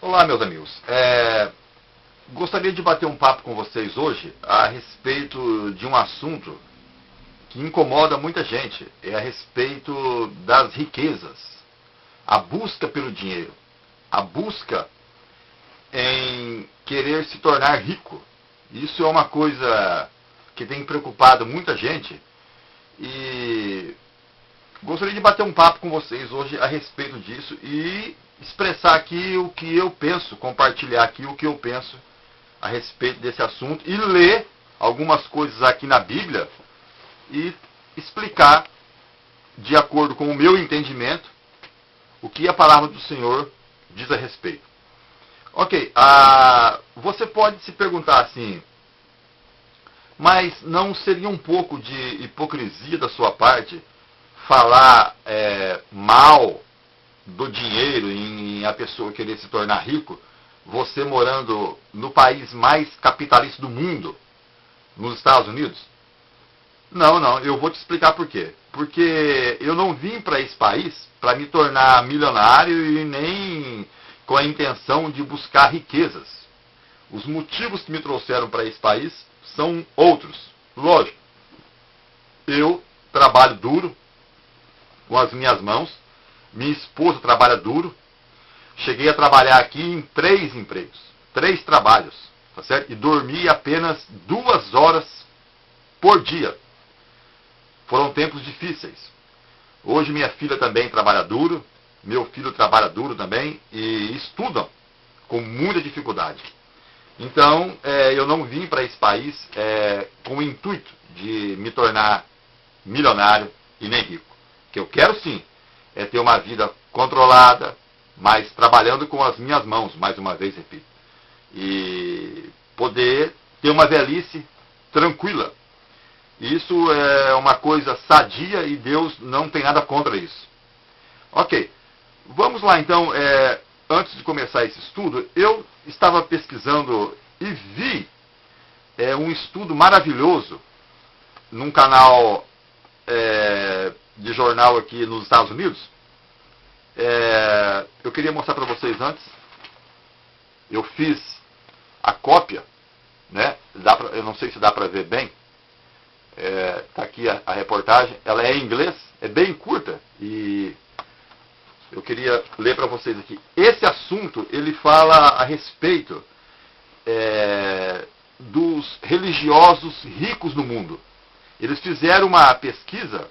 Olá, meus amigos. Gostaria de bater um papo com vocês hoje a respeito de um assunto que incomoda muita gente. É a respeito das riquezas. A busca pelo dinheiro. A busca em querer se tornar rico. Isso é uma coisa que tem preocupado muita gente. E gostaria de bater um papo com vocês hoje a respeito disso e expressar aqui o que eu penso, compartilhar aqui o que eu penso a respeito desse assunto e ler algumas coisas aqui na Bíblia e explicar, de acordo com o meu entendimento, o que a palavra do Senhor diz a respeito. Ok, você pode se perguntar assim, mas não seria um pouco de hipocrisia da sua parte falar mal do dinheiro em a pessoa querer se tornar rico, você morando no país mais capitalista do mundo, nos Estados Unidos? Não, eu vou te explicar por quê. Porque eu não vim para esse país para me tornar milionário e nem com a intenção de buscar riquezas. Os motivos que me trouxeram para esse país são outros. Lógico, eu trabalho duro com as minhas mãos, minha esposa trabalha duro. Cheguei a trabalhar aqui em 3 empregos, 3 trabalhos, tá certo? E dormi apenas 2 horas por dia. Foram tempos difíceis. Hoje minha filha também trabalha duro, meu filho trabalha duro também e estudam com muita dificuldade. Então, eu não vim para esse país com o intuito de me tornar milionário e nem rico. O que eu quero sim é ter uma vida controlada, mas trabalhando com as minhas mãos, mais uma vez repito. E poder ter uma velhice tranquila. Isso é uma coisa sadia e Deus não tem nada contra isso. Ok, vamos lá então. Antes de começar esse estudo, eu estava pesquisando e vi um estudo maravilhoso num canal de jornal aqui nos Estados Unidos. Eu queria mostrar para vocês antes. Eu fiz a cópia, né? Eu não sei se dá para ver bem. Está aqui a reportagem. Ela é em inglês, é bem curta e eu queria ler para vocês aqui. Esse assunto ele fala a respeito dos religiosos ricos no mundo. Eles fizeram uma pesquisa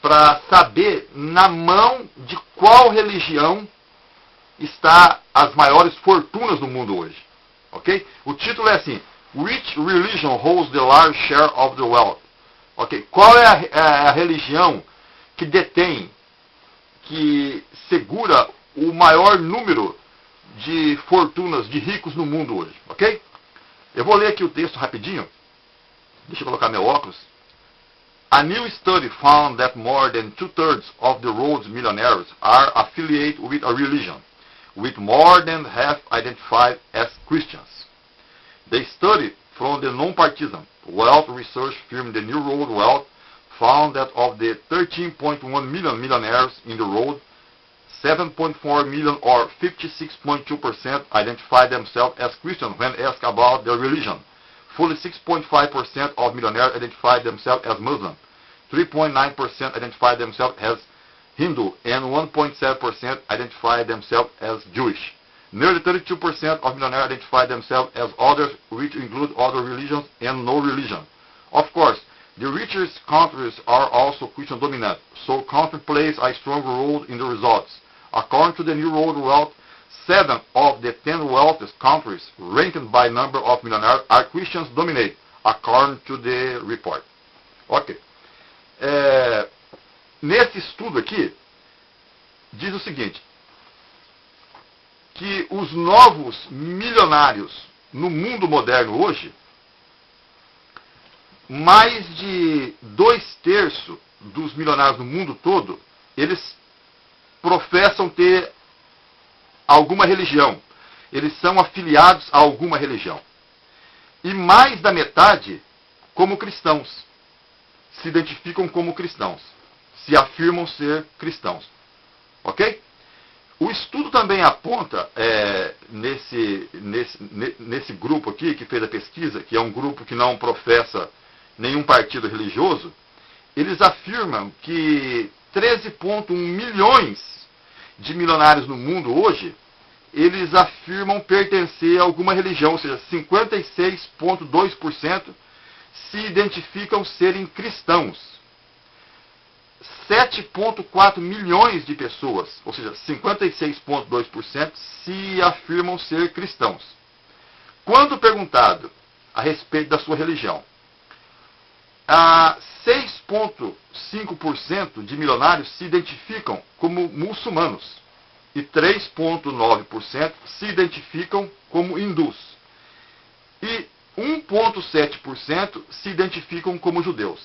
para saber na mão de qual religião está as maiores fortunas do mundo hoje. Ok? O título é assim: Which religion holds the large share of the wealth? Ok? Qual é a religião que detém, que segura o maior número de fortunas, de ricos no mundo hoje? Ok? Eu vou ler aqui o texto rapidinho. Deixa eu colocar meu óculos. A new study found that more than 2/3 of the world's millionaires are affiliated with a religion, with more than half identified as Christians. The study from the non-partisan wealth research firm The New World Wealth found that of the 13.1 million millionaires in the world, 7.4 million or 56.2% identify themselves as Christian when asked about their religion. Fully 6.5% of millionaires identify themselves as Muslim, 3.9% identify themselves as Hindu, and 1.7% identify themselves as Jewish. Nearly 32% of millionaires identify themselves as others, which include other religions and no religion. Of course, the richest countries are also Christian dominant, so country plays a strong role in the results. According to the New World Wealth, 7 of the 10 wealthiest countries ranked by number of millionaires are Christians dominate, according to the report. Ok. Nesse estudo aqui, diz o seguinte, que os novos milionários no mundo moderno hoje, mais de 2/3 dos milionários no mundo todo, eles professam ter alguma religião. Eles são afiliados a alguma religião. E mais da metade como cristãos. Se identificam como cristãos. Se afirmam ser cristãos. Ok? O estudo também aponta, nesse grupo aqui que fez a pesquisa, que é um grupo que não professa nenhum partido religioso, eles afirmam que 13,1 milhões de milionários no mundo hoje, eles afirmam pertencer a alguma religião, ou seja, 56,2% se identificam serem cristãos. 7,4 milhões de pessoas, ou seja, 56,2% se afirmam ser cristãos. Quando perguntado a respeito da sua religião, 6,5% de milionários se identificam como muçulmanos e 3,9% se identificam como hindus e 1,7% se identificam como judeus.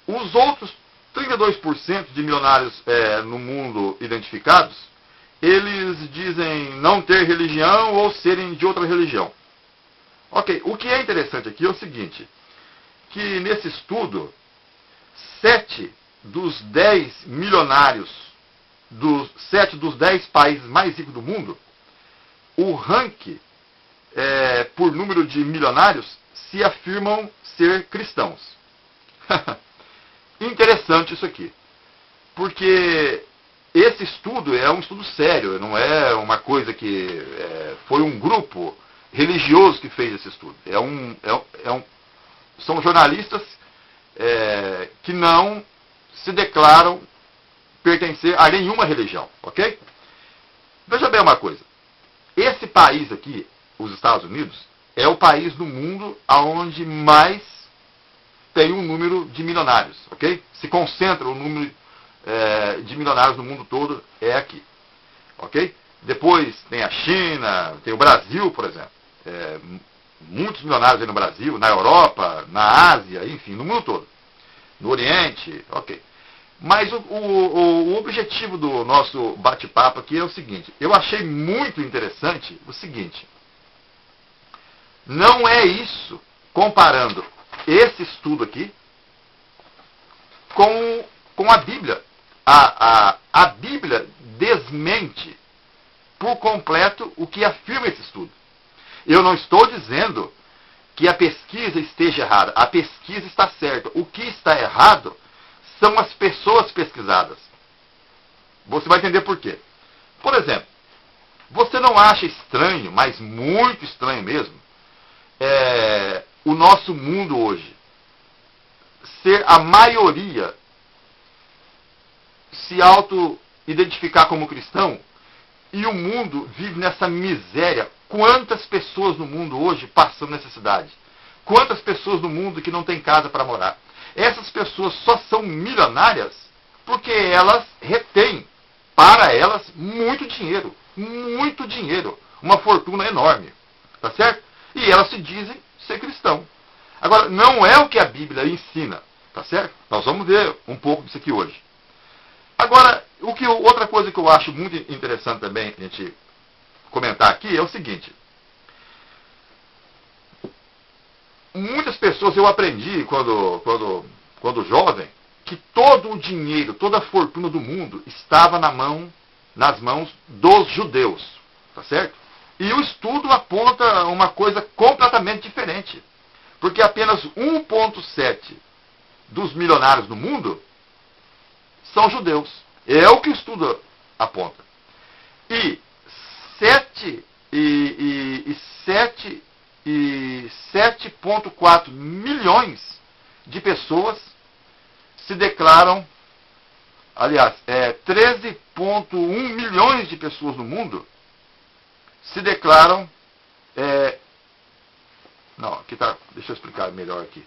Os outros 32% de milionários no mundo identificados, eles dizem não ter religião ou serem de outra religião. Ok, o que é interessante aqui é o seguinte, que nesse estudo, 7 dos 10 milionários, 7 dos 10 países mais ricos do mundo, o ranking por número de milionários se afirmam ser cristãos. Interessante isso aqui, porque esse estudo é um estudo sério, não é uma coisa que foi um grupo religioso que fez esse estudo. São jornalistas que não se declaram pertencer a nenhuma religião, ok? Veja bem uma coisa, esse país aqui, os Estados Unidos, é o país do mundo onde mais tem um número de milionários, ok? Se concentra o número de milionários no mundo todo, é aqui, ok? Depois tem a China, tem o Brasil, por exemplo. Muitos milionários aí no Brasil, na Europa, na Ásia, enfim, no mundo todo. No Oriente, ok. Mas o objetivo do nosso bate-papo aqui é o seguinte, eu achei muito interessante o seguinte, não é isso comparando esse estudo aqui com a Bíblia. A Bíblia desmente por completo o que afirma esse estudo. Eu não estou dizendo que a pesquisa esteja errada. A pesquisa está certa. O que está errado são as pessoas pesquisadas. Você vai entender por quê. Por exemplo, você não acha estranho, mas muito estranho mesmo, o nosso mundo hoje ser a maioria se auto-identificar como cristão e o mundo vive nessa miséria? Quantas pessoas no mundo hoje passam necessidade? Quantas pessoas no mundo que não têm casa para morar? Essas pessoas só são milionárias porque elas retêm para elas muito dinheiro, uma fortuna enorme, tá certo? E elas se dizem ser cristão. Agora, não é o que a Bíblia ensina, tá certo? Nós vamos ver um pouco disso aqui hoje. Agora, outra coisa que eu acho muito interessante também a gente comentar aqui é o seguinte. Muitas pessoas, eu aprendi quando jovem, que todo o dinheiro, toda a fortuna do mundo estava nas mãos dos judeus, tá certo? E o estudo aponta uma coisa completamente diferente. Porque apenas 1,7% dos milionários do mundo são judeus. É o que o estudo aponta. E 7,4 milhões de pessoas se declaram, aliás, 13,1 milhões de pessoas no mundo se declaram, não, aqui tá, deixa eu explicar melhor aqui.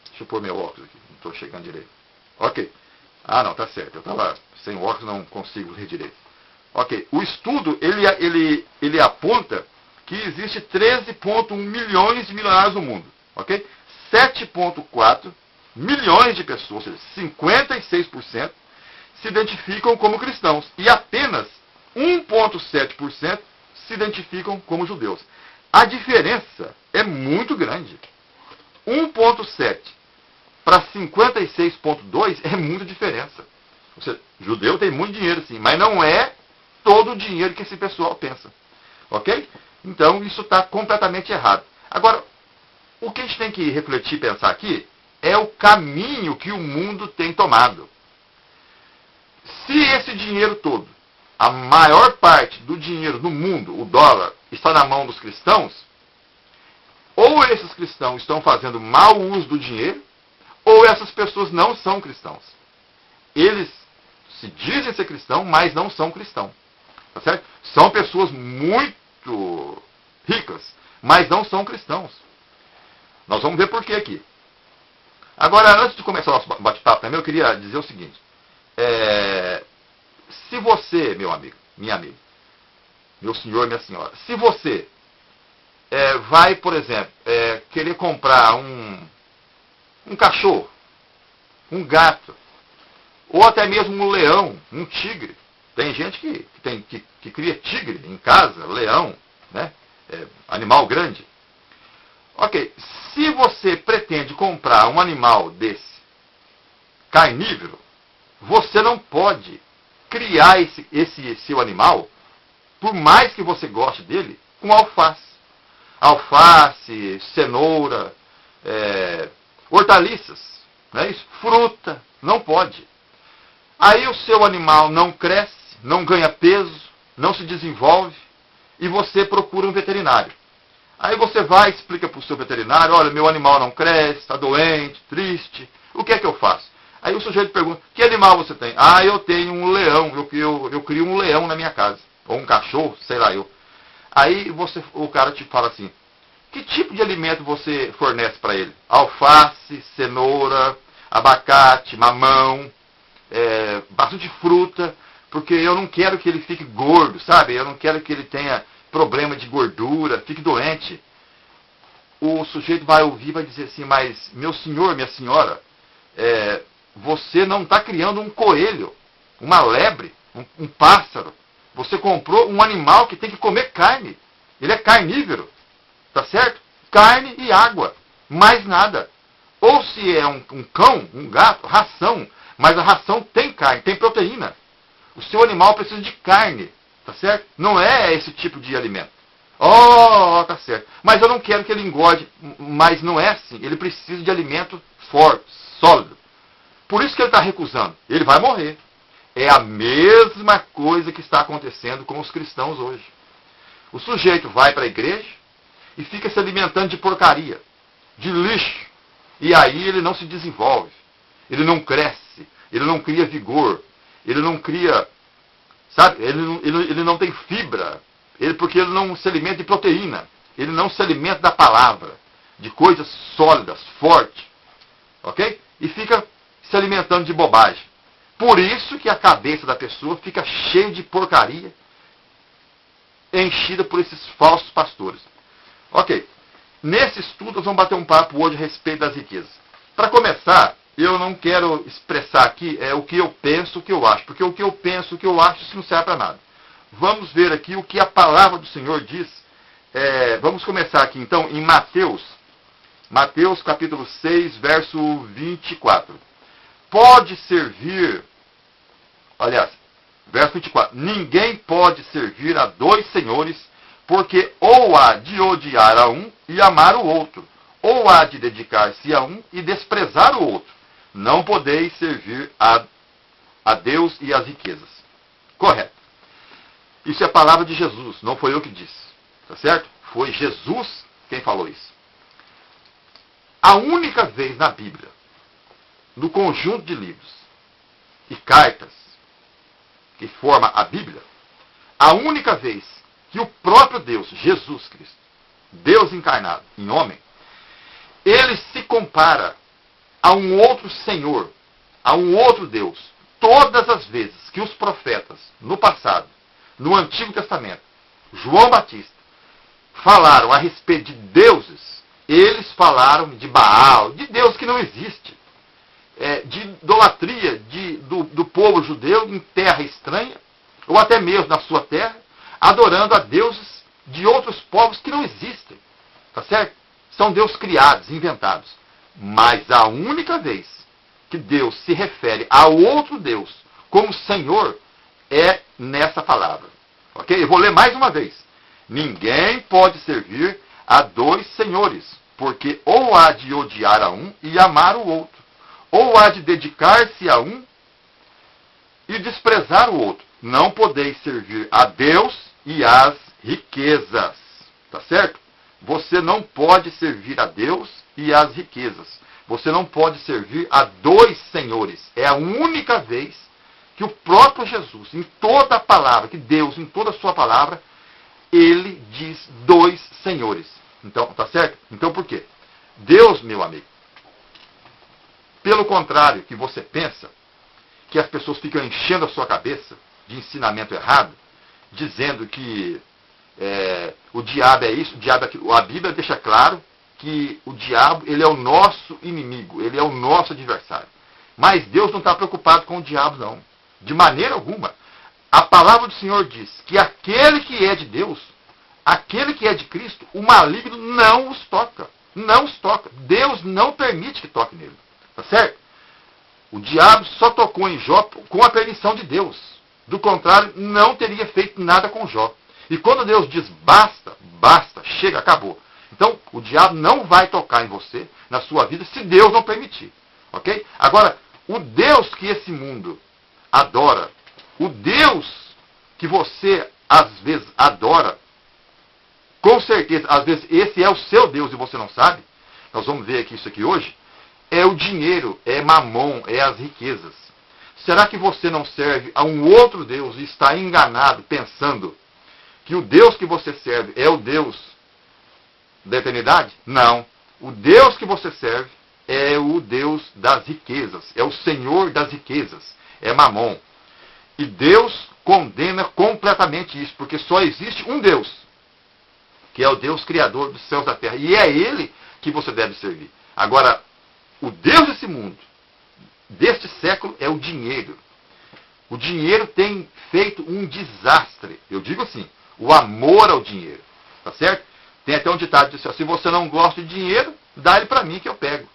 Deixa eu pôr meu óculos aqui, não estou chegando direito. Ok. Ah, não, tá certo. Eu estava sem óculos, não consigo ler direito. Ok. O estudo, ele aponta que existe 13,1 milhões de milionários no mundo. Ok? 7,4 milhões de pessoas, ou seja, 56%, se identificam como cristãos. E apenas 1,7% se identificam como judeus. A diferença é muito grande. 1,7 para 56,2 é muita diferença. Ou seja, judeu tem muito dinheiro sim, mas não é todo o dinheiro que esse pessoal pensa. Ok? Então isso está completamente errado. Agora, o que a gente tem que refletir e pensar aqui é o caminho que o mundo tem tomado. Se esse dinheiro todo, a maior parte do dinheiro no mundo, o dólar, está na mão dos cristãos, ou esses cristãos estão fazendo mau uso do dinheiro, ou essas pessoas não são cristãos. Eles se dizem ser cristãos, mas não são cristãos. Tá certo? São pessoas muito ricas, mas não são cristãos. Nós vamos ver por quê aqui. Agora, antes de começar o nosso bate-papo também, eu queria dizer o seguinte. Se você, meu amigo, minha amiga, meu senhor, minha senhora, se você vai, por exemplo, querer comprar um cachorro, um gato, ou até mesmo um leão, um tigre. Tem gente que cria tigre em casa, leão, né? Animal grande. Ok, se você pretende comprar um animal desse, carnívoro, você não pode criar esse seu animal, por mais que você goste dele, com alface. Alface, cenoura, hortaliças, não é isso? Fruta, não pode. Aí o seu animal não cresce, não ganha peso, não se desenvolve, e você procura um veterinário. Aí você vai e explica para o seu veterinário, olha, meu animal não cresce, está doente, triste, o que é que eu faço? Aí o sujeito pergunta, que animal você tem? Ah, eu tenho um leão, eu crio um leão na minha casa, ou um cachorro, sei lá eu. Aí o cara te fala assim, que tipo de alimento você fornece para ele? Alface, cenoura, abacate, mamão, bastante fruta, porque eu não quero que ele fique gordo, sabe? Eu não quero que ele tenha problema de gordura, fique doente. O sujeito vai ouvir e vai dizer assim, mas meu senhor, minha senhora, você não está criando um coelho, uma lebre, um pássaro. Você comprou um animal que tem que comer carne. Ele é carnívoro, tá certo? Carne e água, mais nada. Ou se é um cão, um gato, ração, mas a ração tem carne, tem proteína. O seu animal precisa de carne, tá certo? Não é esse tipo de alimento. Tá certo. Mas eu não quero que ele engorde, mas não é assim. Ele precisa de alimento forte, sólido. Por isso que ele está recusando. Ele vai morrer. É a mesma coisa que está acontecendo com os cristãos hoje. O sujeito vai para a igreja e fica se alimentando de porcaria, de lixo. E aí ele não se desenvolve. Ele não cresce. Ele não cria vigor. Ele não cria, sabe? Ele não tem fibra. Porque ele não se alimenta de proteína. Ele não se alimenta da palavra. De coisas sólidas, fortes. Ok? E fica se alimentando de bobagem. Por isso que a cabeça da pessoa fica cheia de porcaria, enchida por esses falsos pastores. Ok. Nesse estudo nós vamos bater um papo hoje a respeito das riquezas. Para começar, eu não quero expressar aqui o que eu penso, o que eu acho. Porque o que eu penso, o que eu acho, isso não serve para nada. Vamos ver aqui o que a palavra do Senhor diz. Vamos começar aqui então em Mateus. Mateus capítulo 6, verso 24. Pode servir, aliás, verso 24. Ninguém pode servir a dois senhores, porque ou há de odiar a um e amar o outro, ou há de dedicar-se a um e desprezar o outro. Não podeis servir a Deus e às riquezas. Correto. Isso é a palavra de Jesus, não foi eu que disse. Tá certo? Foi Jesus quem falou isso. A única vez na Bíblia, no conjunto de livros e cartas que forma a Bíblia, a única vez que o próprio Deus, Jesus Cristo, Deus encarnado em homem, ele se compara a um outro Senhor, a um outro Deus. Todas as vezes que os profetas, no passado, no Antigo Testamento, João Batista, falaram a respeito de deuses, eles falaram de Baal, de Deus que não existe, de idolatria do povo judeu em terra estranha, ou até mesmo na sua terra, adorando a deuses de outros povos que não existem. Tá certo? São deuses criados, inventados. Mas a única vez que Deus se refere a outro Deus como Senhor é nessa palavra. Ok? Eu vou ler mais uma vez. Ninguém pode servir a dois senhores, porque ou há de odiar a um e amar o outro, ou há de dedicar-se a um e desprezar o outro. Não podeis servir a Deus e às riquezas. Tá certo? Você não pode servir a Deus e às riquezas. Você não pode servir a dois senhores. É a única vez que o próprio Jesus, em toda a palavra, que Deus, em toda a sua palavra, ele diz dois senhores. Então, tá certo? Então por quê? Deus, meu amigo, pelo contrário que você pensa, que as pessoas ficam enchendo a sua cabeça de ensinamento errado, dizendo que o diabo é isso, o diabo é aquilo. A Bíblia deixa claro que o diabo, ele é o nosso inimigo, ele é o nosso adversário. Mas Deus não está preocupado com o diabo, não. De maneira alguma. A palavra do Senhor diz que aquele que é de Deus, aquele que é de Cristo, o maligno não os toca. Não os toca. Deus não permite que toque nele. Tá certo? O diabo só tocou em Jó com a permissão de Deus. Do contrário, não teria feito nada com Jó. E quando Deus diz basta, basta, chega, acabou. Então, o diabo não vai tocar em você, na sua vida, se Deus não permitir. Ok? Agora, o Deus que esse mundo adora, o Deus que você às vezes adora, com certeza, às vezes esse é o seu Deus e você não sabe, nós vamos ver aqui isso aqui hoje, é o dinheiro, é mamon, é as riquezas. Será que você não serve a um outro Deus e está enganado pensando que o Deus que você serve é o Deus da eternidade? Não. O Deus que você serve é o Deus das riquezas, é o Senhor das riquezas, é mamon. E Deus condena completamente isso, porque só existe um Deus, que é o Deus criador dos céus e da terra, e é Ele que você deve servir. Agora, o Deus desse mundo, deste século, é o dinheiro. O dinheiro tem feito um desastre. Eu digo assim, o amor ao dinheiro. Tá certo? Tem até um ditado que diz assim, se você não gosta de dinheiro, dá ele para mim que eu pego.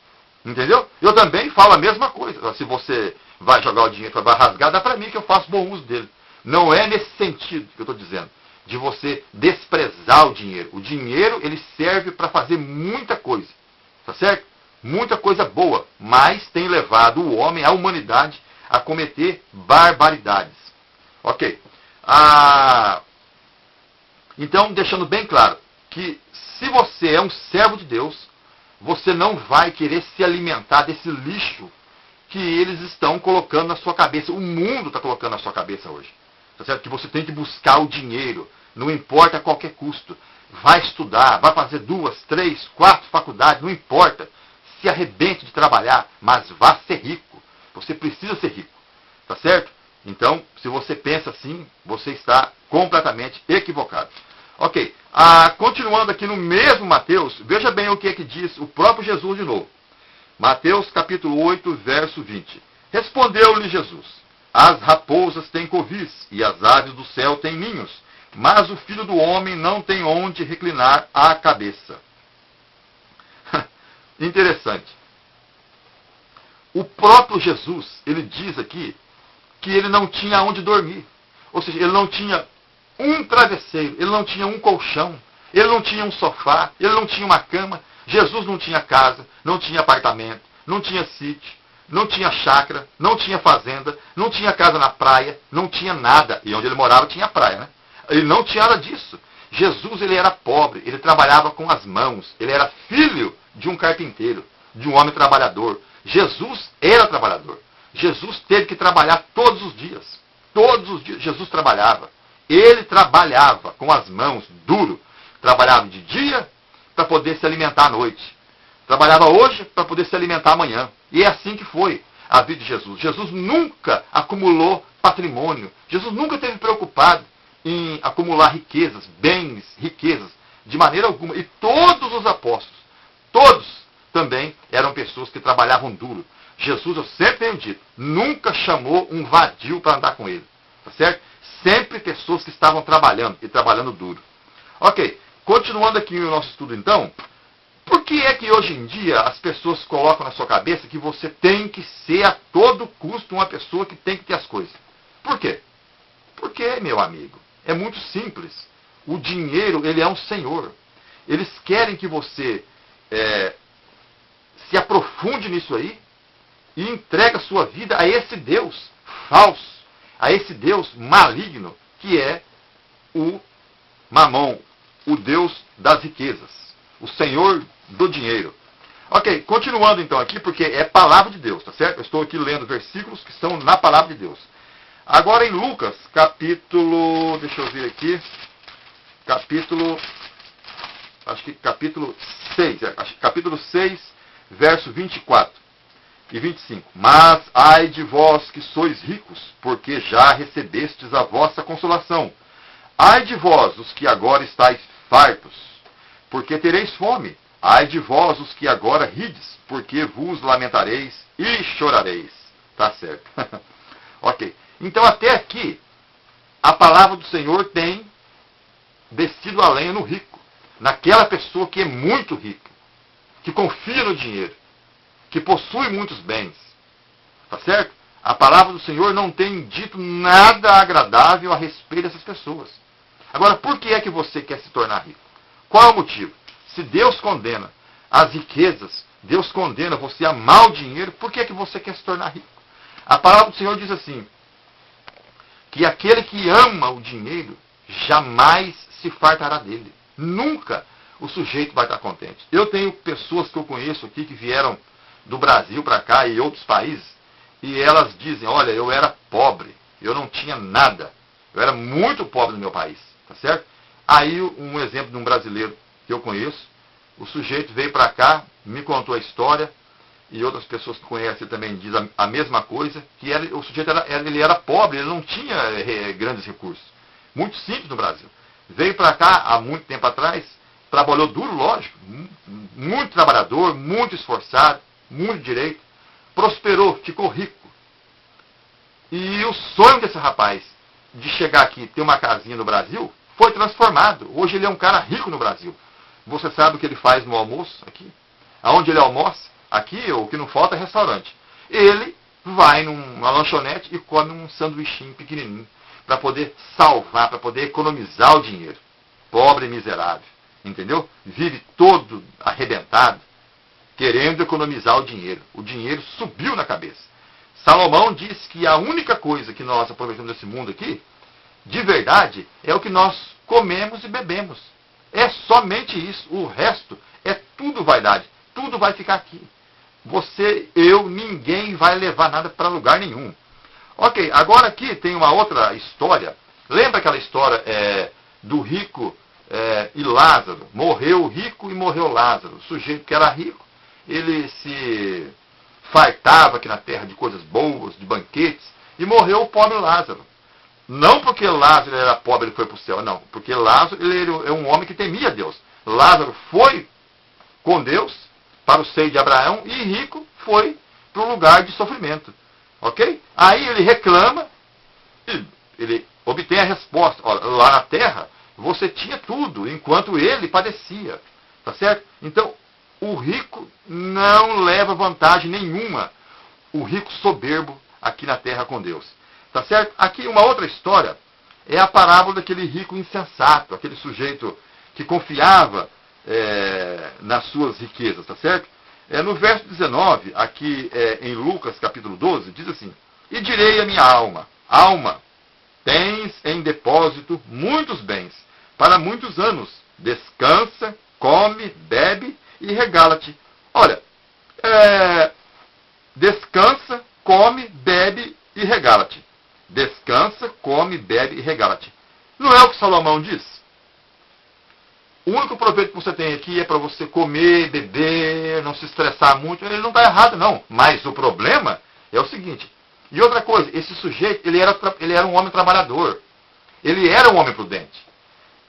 Entendeu? Eu também falo a mesma coisa. Se você vai jogar o dinheiro, vai rasgar, dá para mim que eu faço bom uso dele. Não é nesse sentido que eu estou dizendo, de você desprezar o dinheiro. O dinheiro, ele serve para fazer muita coisa. Tá certo? Muita coisa boa, mas tem levado o homem, a humanidade, a cometer barbaridades. Ok. Então, deixando bem claro, que se você é um servo de Deus, você não vai querer se alimentar desse lixo que eles estão colocando na sua cabeça. O mundo está colocando na sua cabeça hoje. Tá certo? Que você tem que buscar o dinheiro, não importa a qualquer custo. Vai estudar, vai fazer 2, 3, 4 faculdades, não importa. Se arrebente de trabalhar, mas vá ser rico. Você precisa ser rico. Tá certo? Então, se você pensa assim, você está completamente equivocado. Ok. Continuando aqui no mesmo Mateus, veja bem o que é que diz o próprio Jesus de novo. Mateus capítulo 8, verso 20. Respondeu-lhe Jesus, as raposas têm covis e as aves do céu têm ninhos, mas o Filho do Homem não tem onde reclinar a cabeça. Interessante. O próprio Jesus, ele diz aqui que ele não tinha onde dormir. Ou seja, ele não tinha um travesseiro, ele não tinha um colchão, ele não tinha um sofá, ele não tinha uma cama. Jesus não tinha casa, não tinha apartamento, não tinha sítio, não tinha chácara, não tinha fazenda, não tinha casa na praia, não tinha nada. E onde ele morava tinha praia, né? Ele não tinha nada disso. Jesus, ele era pobre, ele trabalhava com as mãos, ele era filho de um carpinteiro, de um homem trabalhador. Jesus era trabalhador. Jesus teve que trabalhar todos os dias. Todos os dias Jesus trabalhava. Ele trabalhava com as mãos, duro. Trabalhava de dia para poder se alimentar à noite. Trabalhava hoje para poder se alimentar amanhã. E é assim que foi a vida de Jesus. Jesus nunca acumulou patrimônio. Jesus nunca esteve preocupado em acumular riquezas, bens, riquezas, de maneira alguma. E todos os apóstolos, todos também eram pessoas que trabalhavam duro. Jesus, eu sempre tenho dito, nunca chamou um vadio para andar com ele. Tá certo? Sempre pessoas que estavam trabalhando, e trabalhando duro. Ok, continuando aqui o nosso estudo então, por que é que hoje em dia as pessoas colocam na sua cabeça que você tem que ser a todo custo uma pessoa que tem que ter as coisas? Por quê? Porque, meu amigo, é muito simples. O dinheiro, ele é um senhor. Eles querem que você se aprofunde nisso aí e entregue a sua vida a esse Deus falso, a esse Deus maligno, que é o Mamon, o Deus das riquezas, o Senhor do dinheiro. Ok, continuando então aqui, porque é palavra de Deus, tá certo? Eu estou aqui lendo versículos que estão na palavra de Deus. Agora em Lucas, capítulo, deixa eu ver aqui, capítulo 6, capítulo 6, verso 24 e 25. Mas ai de vós que sois ricos, porque já recebestes a vossa consolação. Ai de vós, os que agora estáis fartos, porque tereis fome. Ai de vós, os que agora rides, porque vos lamentareis e chorareis. Tá certo. Ok. Então até aqui, a palavra do Senhor tem descido a lenha no rico. Naquela pessoa que é muito rica, que confia no dinheiro, que possui muitos bens. Tá certo? A palavra do Senhor não tem dito nada agradável a respeito dessas pessoas. Agora, por que é que você quer se tornar rico? Qual é o motivo? Se Deus condena as riquezas, Deus condena você a amar o dinheiro, por que é que você quer se tornar rico? A palavra do Senhor diz assim, que aquele que ama o dinheiro jamais se fartará dele. Nunca o sujeito vai estar contente. Eu tenho pessoas que eu conheço aqui que vieram do Brasil para cá e outros países, e elas dizem, olha, eu era pobre, eu não tinha nada, eu era muito pobre no meu país, tá certo? Aí um exemplo de um brasileiro que eu conheço, o sujeito veio para cá, me contou a história, e outras pessoas que conhecem também dizem a mesma coisa, que o sujeito ele era pobre, ele não tinha grandes recursos. Muito simples no Brasil. Veio para cá há muito tempo atrás, trabalhou duro, lógico, muito trabalhador, muito esforçado, muito direito, prosperou, ficou rico. E o sonho desse rapaz de chegar aqui e ter uma casinha no Brasil foi transformado. Hoje ele é um cara rico no Brasil. Você sabe o que ele faz no almoço aqui? Aonde ele almoça? Aqui, o que não falta é restaurante. Ele vai numa lanchonete e come um sanduichinho pequenininho para poder salvar, para poder economizar o dinheiro. Pobre e miserável. Entendeu? Vive todo arrebentado, querendo economizar o dinheiro. O dinheiro subiu na cabeça. Salomão diz que a única coisa que nós aproveitamos desse mundo aqui, de verdade, é o que nós comemos e bebemos. É somente isso. O resto é tudo vaidade. Tudo vai ficar aqui. Você, eu, ninguém vai levar nada para lugar nenhum. Ok, agora aqui tem uma outra história. Lembra aquela história do rico e Lázaro? Morreu o rico e morreu Lázaro. O sujeito que era rico, ele se fartava aqui na terra de coisas boas, de banquetes, e morreu o pobre Lázaro. Não porque Lázaro era pobre e foi para o céu, não. Porque Lázaro ele é um homem que temia Deus. Lázaro foi com Deus para o seio de Abraão e rico foi para o lugar de sofrimento. Ok? Aí ele reclama e ele obtém a resposta. Olha, lá na terra você tinha tudo, enquanto ele padecia. Tá certo? Então, o rico não leva vantagem nenhuma. O rico soberbo aqui na terra com Deus. Tá certo? Aqui uma outra história é a parábola daquele rico insensato, aquele sujeito que confiava nas suas riquezas, tá certo? No verso 19, aqui em Lucas capítulo 12, diz assim, e direi a minha alma, alma, tens em depósito muitos bens, para muitos anos, descansa, come, bebe e regala-te. Olha, descansa, come, bebe e regala-te. Descansa, come, bebe e regala-te. Não é o que Salomão diz? O único proveito que você tem aqui é para você comer, beber, não se estressar muito. Ele não está errado, não. Mas o problema é o seguinte. E outra coisa, esse sujeito, ele era um homem trabalhador. Ele era um homem prudente.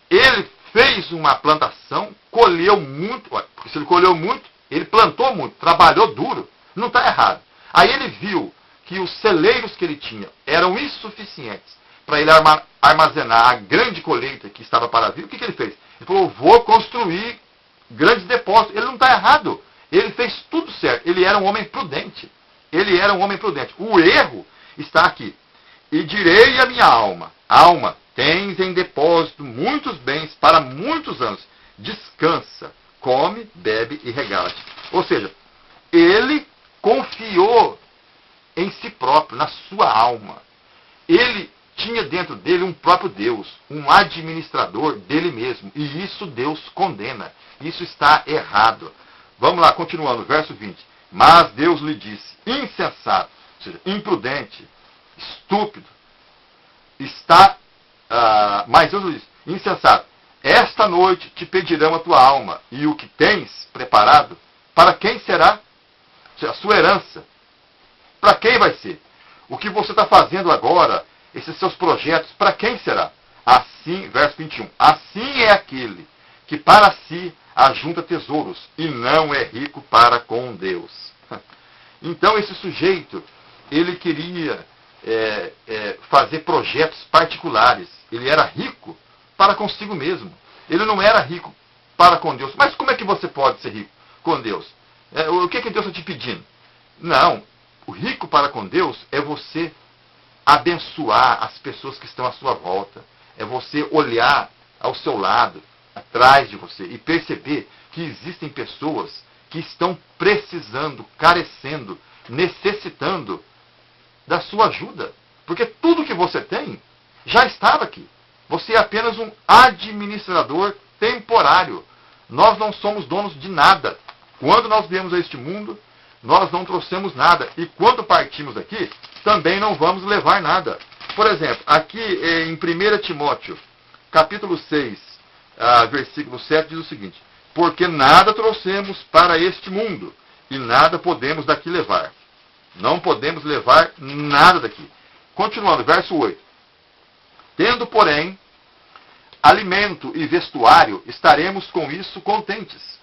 Ele fez uma plantação, colheu muito. Porque se ele colheu muito, ele plantou muito, trabalhou duro. Não está errado. Aí ele viu que os celeiros que ele tinha eram insuficientes para ele armazenar a grande colheita que estava para vir. O que ele fez? Ele falou, vou construir grandes depósitos. Ele não está errado. Ele fez tudo certo. Ele era um homem prudente. Ele era um homem prudente. O erro está aqui. E direi à minha alma: alma, tens em depósito muitos bens para muitos anos. Descansa, come, bebe e regala-te. Ou seja, ele confiou em si próprio, na sua alma. Ele tinha dentro dele um próprio Deus, um administrador dele mesmo. E isso Deus condena. Isso está errado. Vamos lá, continuando, verso 20. Mas Deus lhe disse: insensato, ou seja, imprudente, estúpido, mas Deus lhe disse: insensato, esta noite te pedirão a tua alma, e o que tens preparado, para quem será? Ou seja, a sua herança. Para quem vai ser? O que você está fazendo agora, esses seus projetos, para quem será? Assim, verso 21, assim é aquele que para si ajunta tesouros e não é rico para com Deus. Então esse sujeito, ele queria fazer projetos particulares. Ele era rico para consigo mesmo. Ele não era rico para com Deus. Mas como é que você pode ser rico com Deus? O que Deus está te pedindo? Não, o rico para com Deus é você abençoar as pessoas que estão à sua volta. É você olhar ao seu lado, atrás de você, e perceber que existem pessoas que estão precisando, carecendo, necessitando da sua ajuda. Porque tudo que você tem já estava aqui. Você é apenas um administrador temporário. Nós não somos donos de nada. Quando nós viemos a este mundo, nós não trouxemos nada. E quando partimos daqui, também não vamos levar nada. Por exemplo, aqui em 1 Timóteo, capítulo 6, versículo 7, diz o seguinte: porque nada trouxemos para este mundo, e nada podemos daqui levar. Não podemos levar nada daqui. Continuando, verso 8. Tendo, porém, alimento e vestuário, estaremos com isso contentes.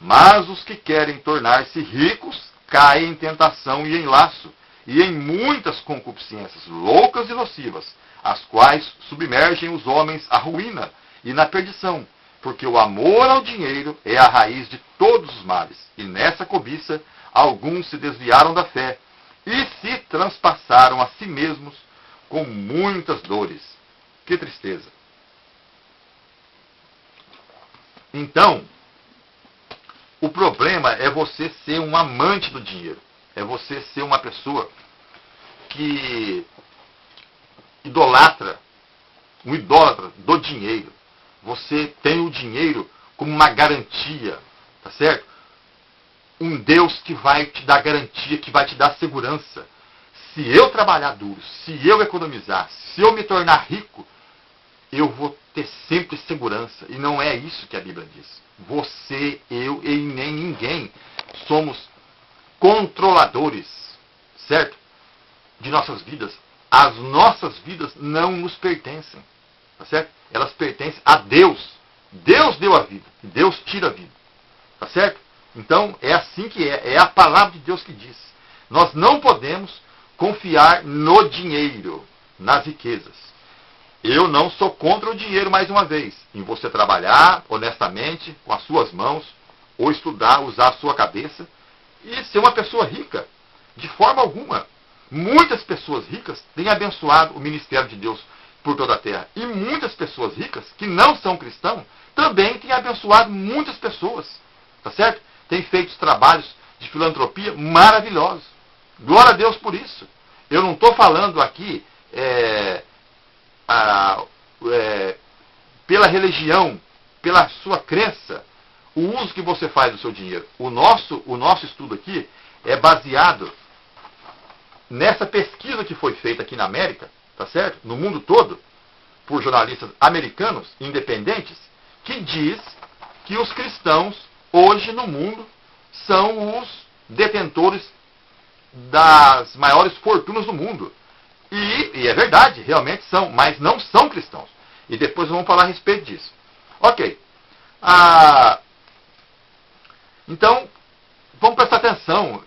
Mas os que querem tornar-se ricos caem em tentação e em laço, e em muitas concupiscências loucas e nocivas, as quais submergem os homens à ruína e na perdição, porque o amor ao dinheiro é a raiz de todos os males, e nessa cobiça alguns se desviaram da fé e se transpassaram a si mesmos com muitas dores. Que tristeza. Então, o problema é você ser um amante do dinheiro. É você ser uma pessoa que idolatra, um idólatra do dinheiro. Você tem o dinheiro como uma garantia, tá certo? Um Deus que vai te dar garantia, que vai te dar segurança. Se eu trabalhar duro, se eu economizar, se eu me tornar rico, eu vou ter sempre segurança. E não é isso que a Bíblia diz. Você, eu e nem ninguém somos controladores, certo? De nossas vidas. As nossas vidas não nos pertencem, tá certo? Elas pertencem a Deus. Deus deu a vida. Deus tira a vida, tá certo? Então, é assim que é. É a palavra de Deus que diz. Nós não podemos confiar no dinheiro, nas riquezas. Eu não sou contra o dinheiro, mais uma vez. Em você trabalhar honestamente, com as suas mãos, ou estudar, usar a sua cabeça, e ser uma pessoa rica. De forma alguma. Muitas pessoas ricas têm abençoado o ministério de Deus por toda a terra. E muitas pessoas ricas, que não são cristãos, também têm abençoado muitas pessoas. Tá certo? Têm feito trabalhos de filantropia maravilhosos. Glória a Deus por isso. Eu não estou falando aqui pela religião, pela sua crença, o uso que você faz do seu dinheiro. O nosso estudo aqui é baseado nessa pesquisa que foi feita aqui na América, tá certo? No mundo todo, por jornalistas americanos independentes, que diz que os cristãos hoje no mundo são os detentores das maiores fortunas do mundo. E é verdade, realmente são, mas não são cristãos. E depois vamos falar a respeito disso. Ok. Então, vamos prestar atenção.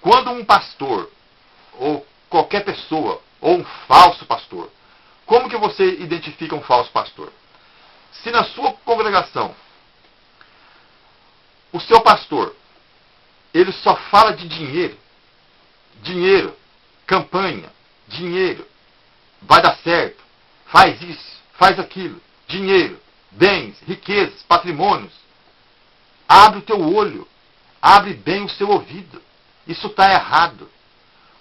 Quando um pastor, ou qualquer pessoa, ou um falso pastor, como que você identifica um falso pastor? Se na sua congregação, o seu pastor, ele só fala de dinheiro, campanha, dinheiro, vai dar certo, faz isso, faz aquilo, dinheiro, bens, riquezas, patrimônios. Abre o teu olho, abre bem o seu ouvido. Isso está errado.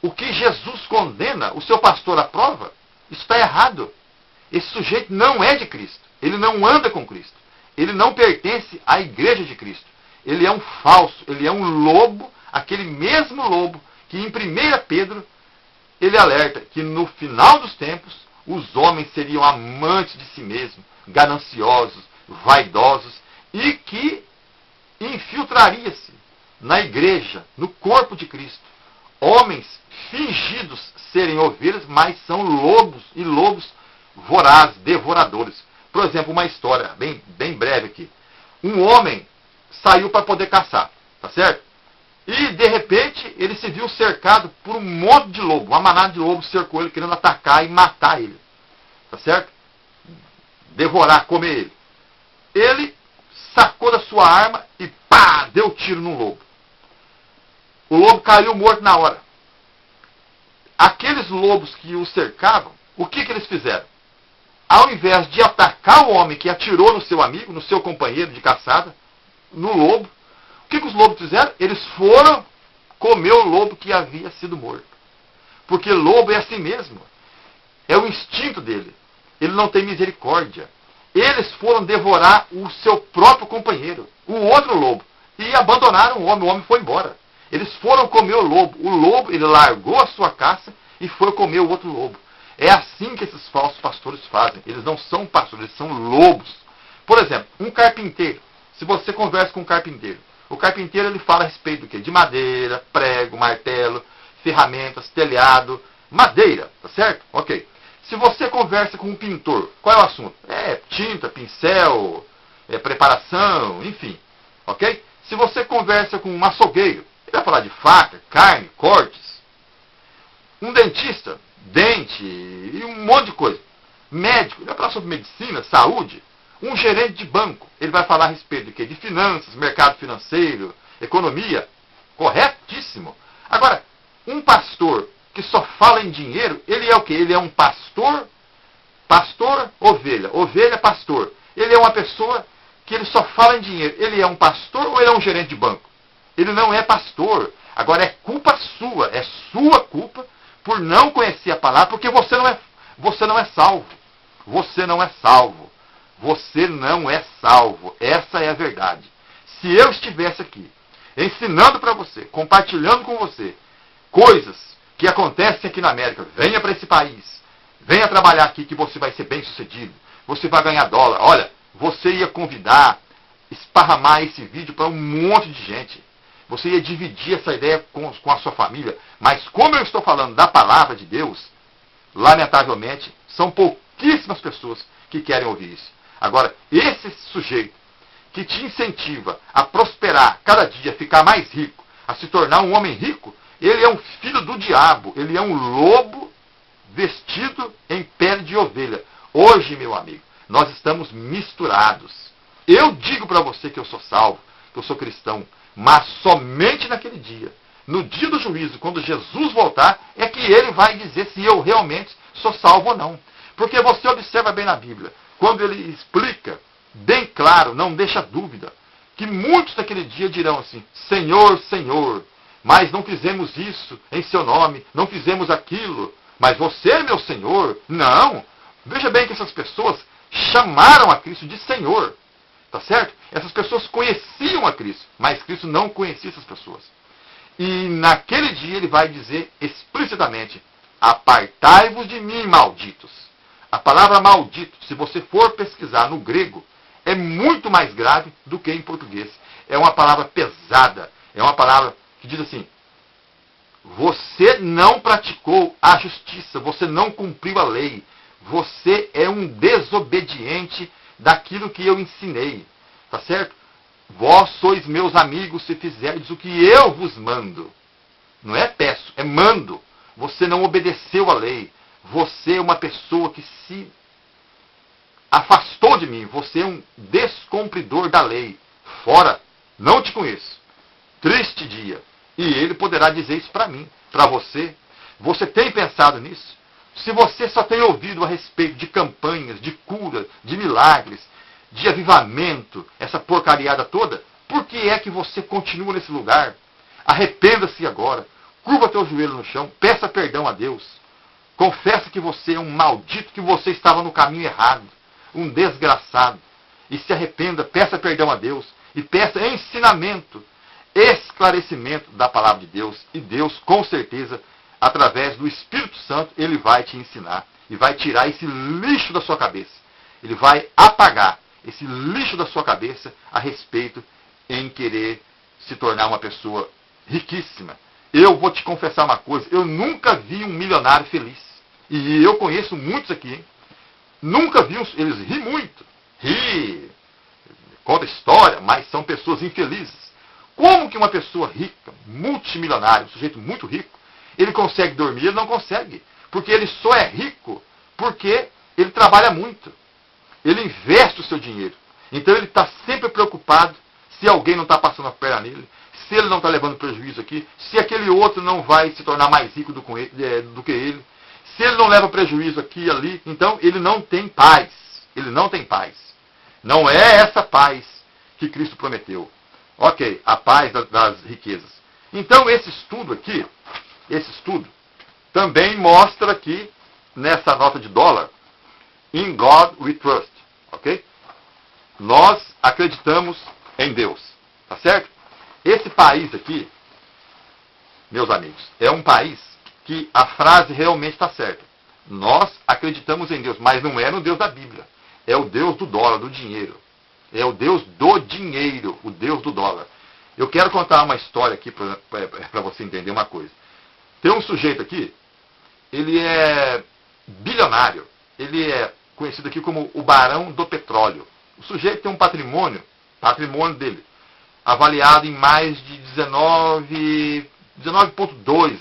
O que Jesus condena, o seu pastor aprova, isso está errado. Esse sujeito não é de Cristo. Ele não anda com Cristo. Ele não pertence à igreja de Cristo. Ele é um falso, ele é um lobo, aquele mesmo lobo que em 1 Pedro ele alerta que no final dos tempos os homens seriam amantes de si mesmos, gananciosos, vaidosos e que infiltraria-se na igreja, no corpo de Cristo. Homens fingidos serem ovelhas, mas são lobos e lobos vorazes, devoradores. Por exemplo, uma história bem breve aqui. Um homem saiu para poder caçar, tá certo? E, de repente, ele se viu cercado por um monte de lobo. Uma manada de lobos cercou ele, querendo atacar e matar ele. Tá certo? Devorar, comer ele. Ele sacou da sua arma e pá, deu tiro num lobo. O lobo caiu morto na hora. Aqueles lobos que o cercavam, o que eles fizeram? Ao invés de atacar o homem que atirou no seu amigo, no seu companheiro de caçada, no lobo, o que os lobos fizeram? Eles foram comer o lobo que havia sido morto. Porque lobo é assim mesmo. É o instinto dele. Ele não tem misericórdia. Eles foram devorar o seu próprio companheiro, o outro lobo, e abandonaram o homem foi embora. Eles foram comer o lobo, ele largou a sua caça e foi comer o outro lobo. É assim que esses falsos pastores fazem. Eles não são pastores, eles são lobos. Por exemplo, um carpinteiro. Se você conversa com um carpinteiro, o carpinteiro ele fala a respeito do quê? De madeira, prego, martelo, ferramentas, telhado, madeira, tá certo? Ok. Se você conversa com um pintor, qual é o assunto? É tinta, pincel, preparação, enfim. Ok? Se você conversa com um açougueiro, ele vai falar de faca, carne, cortes. Um dentista, dente e um monte de coisa. Médico, ele vai falar sobre medicina, saúde. Um gerente de banco, ele vai falar a respeito de quê? De finanças, mercado financeiro, economia. Corretíssimo. Agora, um pastor que só fala em dinheiro, ele é o quê? Ele é um pastor, ovelha, ovelha, pastor. Ele é uma pessoa que ele só fala em dinheiro. Ele é um pastor ou ele é um gerente de banco? Ele não é pastor. Agora é culpa sua, é sua culpa por não conhecer a palavra, porque você não é salvo. Você não é salvo. Você não é salvo. Essa é a verdade. Se eu estivesse aqui, ensinando para você, compartilhando com você, coisas que acontecem aqui na América, venha para esse país, venha trabalhar aqui que você vai ser bem sucedido, você vai ganhar dólar. Olha, você ia convidar, esparramar esse vídeo para um monte de gente. Você ia dividir essa ideia com a sua família. Mas como eu estou falando da palavra de Deus, lamentavelmente, são pouquíssimas pessoas que querem ouvir isso. Agora, esse sujeito que te incentiva a prosperar cada dia, a ficar mais rico, a se tornar um homem rico, ele é um filho do diabo. Ele é um lobo vestido em pele de ovelha. Hoje, meu amigo, nós estamos misturados. Eu digo para você que eu sou salvo, que eu sou cristão, mas somente naquele dia, no dia do juízo, quando Jesus voltar, é que ele vai dizer se eu realmente sou salvo ou não. Porque você observa bem na Bíblia, quando ele explica, bem claro, não deixa dúvida, que muitos naquele dia dirão assim, Senhor, Senhor, mas não fizemos isso em seu nome, não fizemos aquilo, mas você é meu Senhor. Não, veja bem que essas pessoas chamaram a Cristo de Senhor. Tá certo? Essas pessoas conheciam a Cristo, mas Cristo não conhecia essas pessoas. E naquele dia ele vai dizer explicitamente, apartai-vos de mim, malditos. A palavra maldito, se você for pesquisar no grego, é muito mais grave do que em português. É uma palavra pesada, é uma palavra que diz assim, você não praticou a justiça, você não cumpriu a lei, você é um desobediente daquilo que eu ensinei, tá certo? Vós sois meus amigos se fizerdes o que eu vos mando. Não é peço, é mando. Você não obedeceu à lei. Você é uma pessoa que se afastou de mim. Você é um descumpridor da lei. Fora, não te conheço. Triste dia. E ele poderá dizer isso para mim, para você. Você tem pensado nisso? Se você só tem ouvido a respeito de campanhas, de cura, de milagres, de avivamento, essa porcariada toda, por que é que você continua nesse lugar? Arrependa-se agora. Curva teu joelho no chão. Peça perdão a Deus. Confessa que você é um maldito, que você estava no caminho errado. Um desgraçado. E se arrependa, peça perdão a Deus. E peça ensinamento, esclarecimento da palavra de Deus. E Deus, com certeza, através do Espírito Santo, Ele vai te ensinar. E vai tirar esse lixo da sua cabeça. Ele vai apagar esse lixo da sua cabeça a respeito em querer se tornar uma pessoa riquíssima. Eu vou te confessar uma coisa, eu nunca vi um milionário feliz. E eu conheço muitos aqui, hein? Nunca vi eles riem muito. Conta história, mas são pessoas infelizes. Como que uma pessoa rica, multimilionária, um sujeito muito rico, ele consegue dormir? Ele não consegue. Porque ele só é rico porque ele trabalha muito. Ele investe o seu dinheiro. Então ele está sempre preocupado se alguém não está passando a perna nele, se ele não está levando prejuízo aqui, se aquele outro não vai se tornar mais rico do que ele, se ele não leva prejuízo aqui e ali, então ele não tem paz. Ele não tem paz. Não é essa paz que Cristo prometeu. Ok, a paz das riquezas. Então esse estudo aqui, também mostra aqui, nessa nota de dólar, In God we trust. Ok? Nós acreditamos em Deus. Tá certo? Esse país aqui, meus amigos, é um país que a frase realmente está certa. Nós acreditamos em Deus, mas não é no Deus da Bíblia. É o Deus do dólar, do dinheiro. É o Deus do dinheiro, o Deus do dólar. Eu quero contar uma história aqui para você entender uma coisa. Tem um sujeito aqui, ele é bilionário. Ele é conhecido aqui como o Barão do Petróleo. O sujeito tem um patrimônio dele, avaliado em mais de 19,2,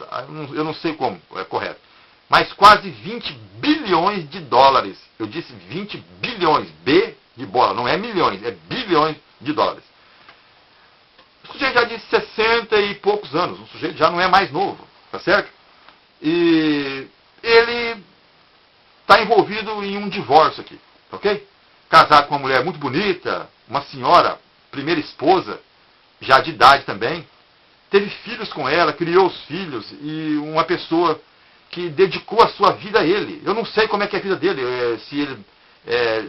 eu não sei como é correto, mas quase 20 bilhões de dólares. Eu disse 20 bilhões, B de bola, não é milhões, é bilhões de dólares. O sujeito já de 60 e poucos anos, o sujeito já não é mais novo, tá certo? E ele está envolvido em um divórcio aqui, ok? Casado com uma mulher muito bonita, uma senhora, primeira esposa, já de idade também, teve filhos com ela, criou os filhos, e uma pessoa que dedicou a sua vida a ele. Eu não sei como é que é a vida dele, se ele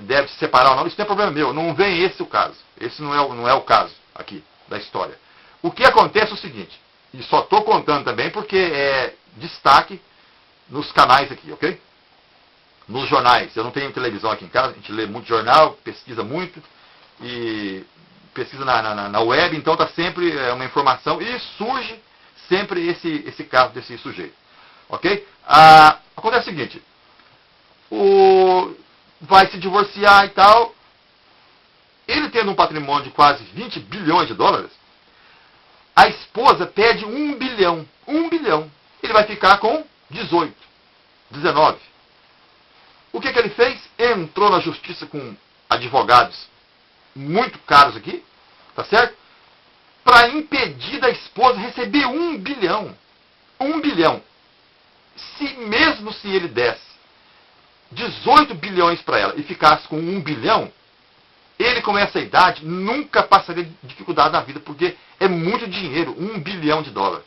deve se separar ou não, isso não é problema meu, não vem esse o caso. Esse não é o caso aqui da história. O que acontece é o seguinte, e só estou contando também porque é destaque nos canais aqui, ok? Nos jornais. Eu não tenho televisão aqui em casa, a gente lê muito jornal, pesquisa muito, e pesquisa na web, então está sempre uma informação, e surge sempre esse caso desse sujeito. Ok? Acontece o seguinte, vai se divorciar e tal, ele tendo um patrimônio de quase 20 bilhões de dólares, a esposa pede 1 bilhão. 1 bilhão. Ele vai ficar com 18, 19. O que ele fez? Entrou na justiça com advogados muito caros aqui, tá certo? Para impedir da esposa receber 1 bilhão. 1 bilhão. Mesmo se ele desse 18 bilhões para ela e ficasse com 1 bilhão, ele com essa idade nunca passaria dificuldade na vida, porque é muito dinheiro, 1 bilhão de dólar.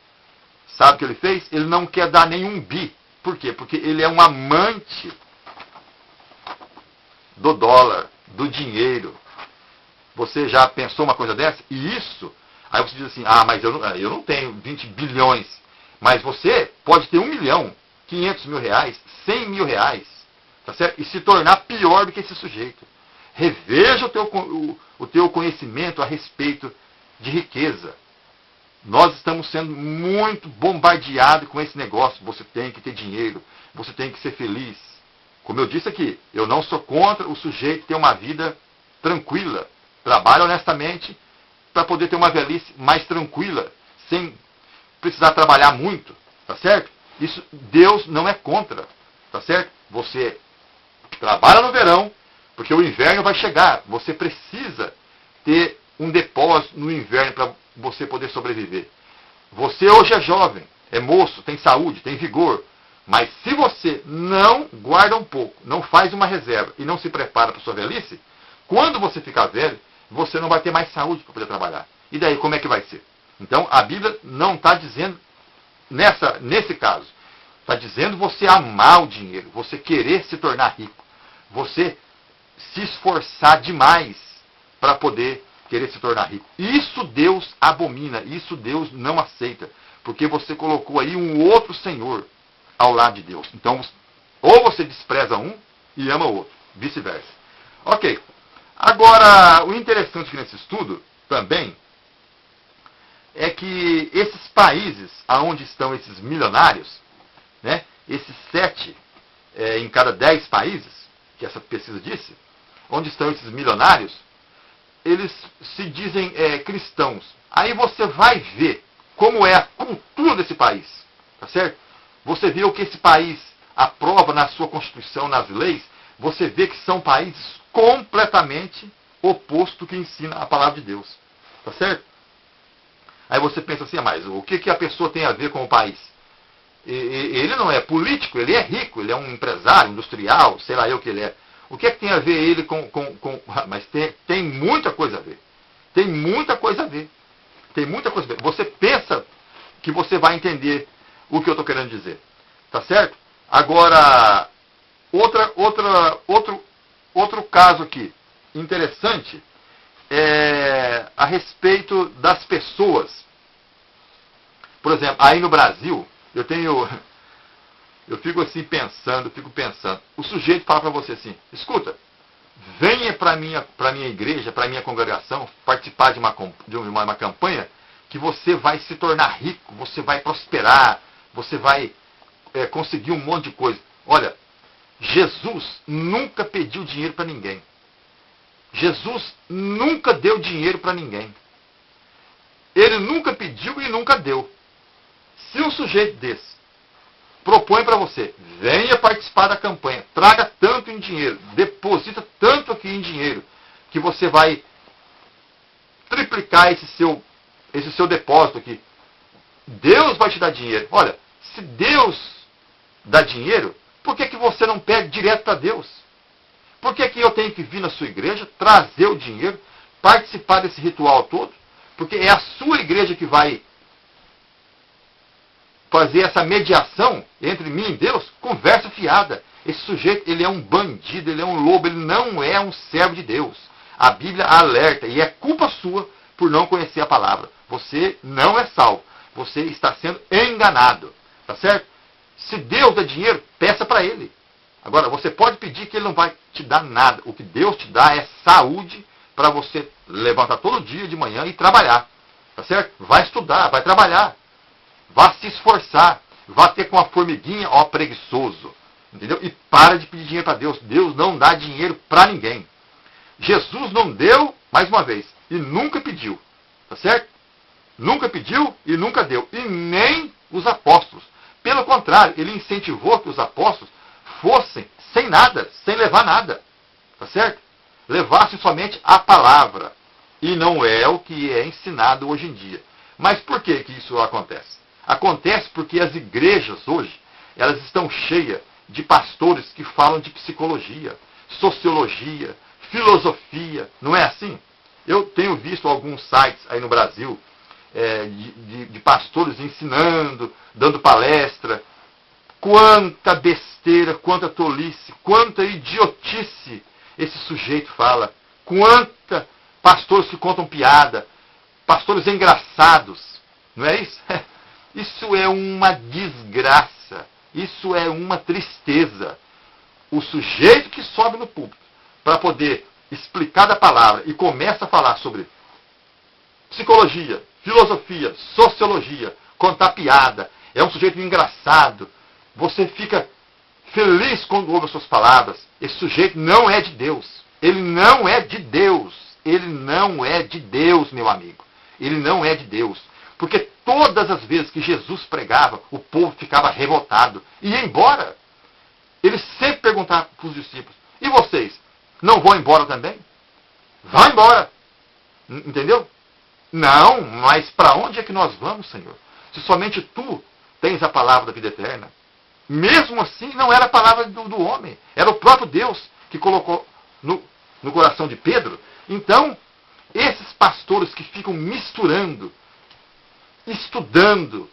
Sabe o que ele fez? Ele não quer dar nenhum bi. Por quê? Porque ele é um amante do dólar, do dinheiro. Você já pensou uma coisa dessa? E isso, aí você diz assim, mas eu não tenho 20 bilhões. Mas você pode ter 1 milhão, 500 mil reais, 100 mil reais, tá certo? E se tornar pior do que esse sujeito. Reveja o teu conhecimento a respeito de riqueza. Nós estamos sendo muito bombardeados com esse negócio. Você tem que ter dinheiro, você tem que ser feliz. Como eu disse aqui, eu não sou contra o sujeito ter uma vida tranquila. Trabalha honestamente para poder ter uma velhice mais tranquila, sem precisar trabalhar muito, tá certo? Isso Deus não é contra, tá certo? Você trabalha no verão, porque o inverno vai chegar. Você precisa ter um depósito no inverno para você poder sobreviver. Você hoje é jovem, é moço, tem saúde, tem vigor, Mas se você não guarda um pouco, não faz uma reserva e não se prepara para a sua velhice, quando você ficar velho, você não vai ter mais saúde para poder trabalhar. E daí, como é que vai ser? Então, a Bíblia não está dizendo, nesse caso, está dizendo você amar o dinheiro, você querer se tornar rico, você se esforçar demais para poder querer se tornar rico. Isso Deus abomina, isso Deus não aceita, porque você colocou aí um outro Senhor ao lado de Deus. Então, ou você despreza um e ama o outro, vice-versa. Ok. Agora, o interessante aqui nesse estudo também é que esses países aonde estão esses milionários, né, esses 7 em cada 10 países, que essa pesquisa disse, onde estão esses milionários, eles se dizem cristãos. Aí você vai ver como é a cultura desse país, tá certo? Você vê o que esse país aprova na sua Constituição, nas leis, você vê que são países completamente opostos do que ensina a palavra de Deus, tá certo? Aí você pensa assim, mas o que a pessoa tem a ver com o país? Ele não é político, ele é rico, ele é um empresário, industrial, sei lá eu o que ele é. O que é que tem a ver ele com... Mas tem muita coisa a ver. Tem muita coisa a ver. Tem muita coisa a ver. Você pensa que você vai entender o que eu estou querendo dizer. Tá certo? Agora, outro caso aqui, interessante, é a respeito das pessoas. Por exemplo, aí no Brasil, eu fico assim pensando, o sujeito fala para você assim, escuta, venha para minha igreja, para minha congregação, participar de uma campanha que você vai se tornar rico, você vai prosperar, você vai conseguir um monte de coisa. Olha, Jesus nunca pediu dinheiro para ninguém. Jesus nunca deu dinheiro para ninguém. Ele nunca pediu e nunca deu. Se um sujeito desse propõe para você, venha participar da campanha, traga tanto em dinheiro, deposita tanto aqui em dinheiro, que você vai triplicar esse seu depósito aqui. Deus vai te dar dinheiro. Olha, se Deus dá dinheiro, por que você não pede direto para Deus? Por que eu tenho que vir na sua igreja, trazer o dinheiro, participar desse ritual todo? Porque é a sua igreja que vai fazer essa mediação entre mim e Deus, conversa fiada. Esse sujeito, ele é um bandido, ele é um lobo, ele não é um servo de Deus. A Bíblia alerta, e é culpa sua por não conhecer a palavra. Você não é salvo. Você está sendo enganado. Tá certo? Se Deus dá dinheiro, peça para Ele. Agora, você pode pedir que Ele não vai te dar nada. O que Deus te dá é saúde para você levantar todo dia de manhã e trabalhar. Tá certo? Vai estudar, vai trabalhar. Vá se esforçar. Vá ter com a formiguinha, ó preguiçoso. Entendeu? E para de pedir dinheiro para Deus. Deus não dá dinheiro para ninguém. Jesus não deu, mais uma vez, e nunca pediu. Tá certo? Nunca pediu e nunca deu. E nem os apóstolos. Pelo contrário, ele incentivou que os apóstolos fossem sem nada, sem levar nada. Tá certo? Levassem somente a palavra. E não é o que é ensinado hoje em dia. Mas por que isso acontece? Acontece porque as igrejas hoje, elas estão cheias de pastores que falam de psicologia, sociologia, filosofia. Não é assim? Eu tenho visto alguns sites aí no Brasil de pastores ensinando, dando palestra. Quanta besteira, quanta tolice, quanta idiotice esse sujeito fala. Quanta pastores que contam piada, pastores engraçados. Não é isso? Isso é uma desgraça. Isso é uma tristeza. O sujeito que sobe no púlpito para poder explicar da palavra e começa a falar sobre psicologia, filosofia, sociologia, contar piada, é um sujeito engraçado. Você fica feliz quando ouve as suas palavras. Esse sujeito não é de Deus. Ele não é de Deus. Ele não é de Deus, meu amigo. Ele não é de Deus. Porque todas as vezes que Jesus pregava, o povo ficava revoltado. E ia embora. Ele sempre perguntava para os discípulos, e vocês, não vão embora também? Vão embora. Entendeu? Não, mas para onde é que nós vamos, Senhor? Se somente Tu tens a palavra da vida eterna. mesmo assim não era a palavra do homem, era o próprio Deus que colocou no coração de Pedro. Então, esses pastores que ficam misturando, estudando,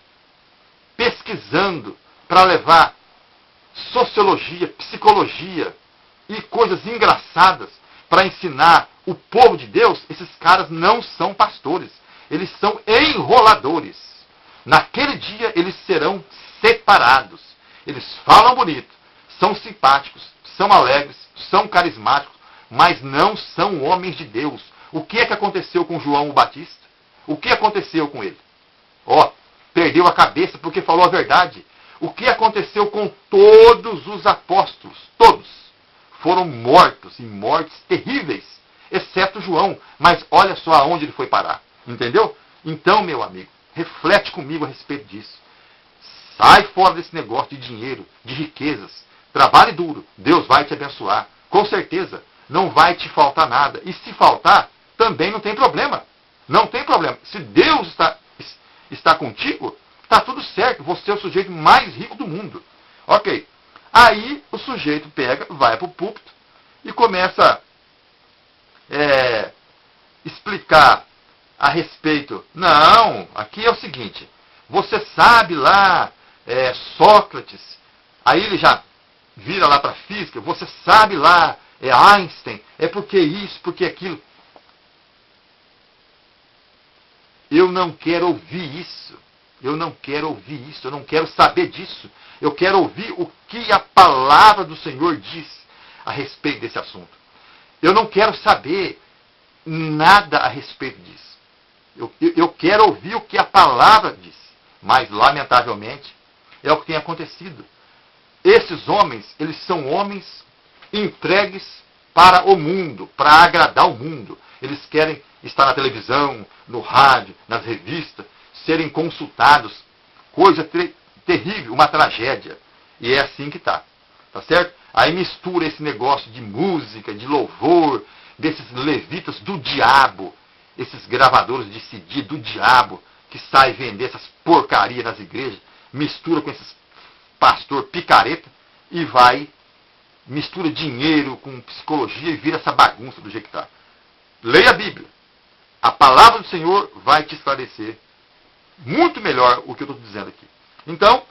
pesquisando para levar sociologia, psicologia e coisas engraçadas para ensinar o povo de Deus, esses caras não são pastores. Eles são enroladores. Naquele dia eles serão separados. Eles falam bonito, são simpáticos, são alegres, são carismáticos, mas não são homens de Deus. O que é que aconteceu com João o Batista? O que aconteceu com ele? Perdeu a cabeça porque falou a verdade. O que aconteceu com todos os apóstolos? Todos foram mortos, em mortes terríveis, exceto João. Mas olha só aonde ele foi parar. Entendeu? Então, meu amigo, reflete comigo a respeito disso. Sai fora desse negócio de dinheiro, de riquezas. Trabalhe duro. Deus vai te abençoar. Com certeza. Não vai te faltar nada. E se faltar, também não tem problema. Não tem problema. Se Deus está contigo, está tudo certo. Você é o sujeito mais rico do mundo. Ok. Aí o sujeito pega, vai para o púlpito e começa a explicar a respeito. Não, aqui é o seguinte. Você sabe lá, Sócrates, aí ele já vira lá para a física. Você sabe lá, Einstein, é porque isso, porque aquilo. Eu não quero ouvir isso. Eu não quero ouvir isso. Eu não quero saber disso. Eu quero ouvir o que a palavra do Senhor diz a respeito desse assunto. Eu não quero saber nada a respeito disso. Eu quero ouvir o que a palavra diz. Mas, lamentavelmente, é o que tem acontecido. Esses homens, eles são homens entregues para o mundo, para agradar o mundo. Eles querem estar na televisão, no rádio, nas revistas, serem consultados. Coisa terrível, uma tragédia. E é assim que está. Tá certo? Aí mistura esse negócio de música, de louvor, desses levitas do diabo, esses gravadores de CD do diabo, que saem vender essas porcarias nas igrejas, mistura com esses pastor picareta e mistura dinheiro com psicologia e vira essa bagunça do jeito que está. Leia a Bíblia. A palavra do Senhor vai te esclarecer muito melhor o que eu estou dizendo aqui. Então,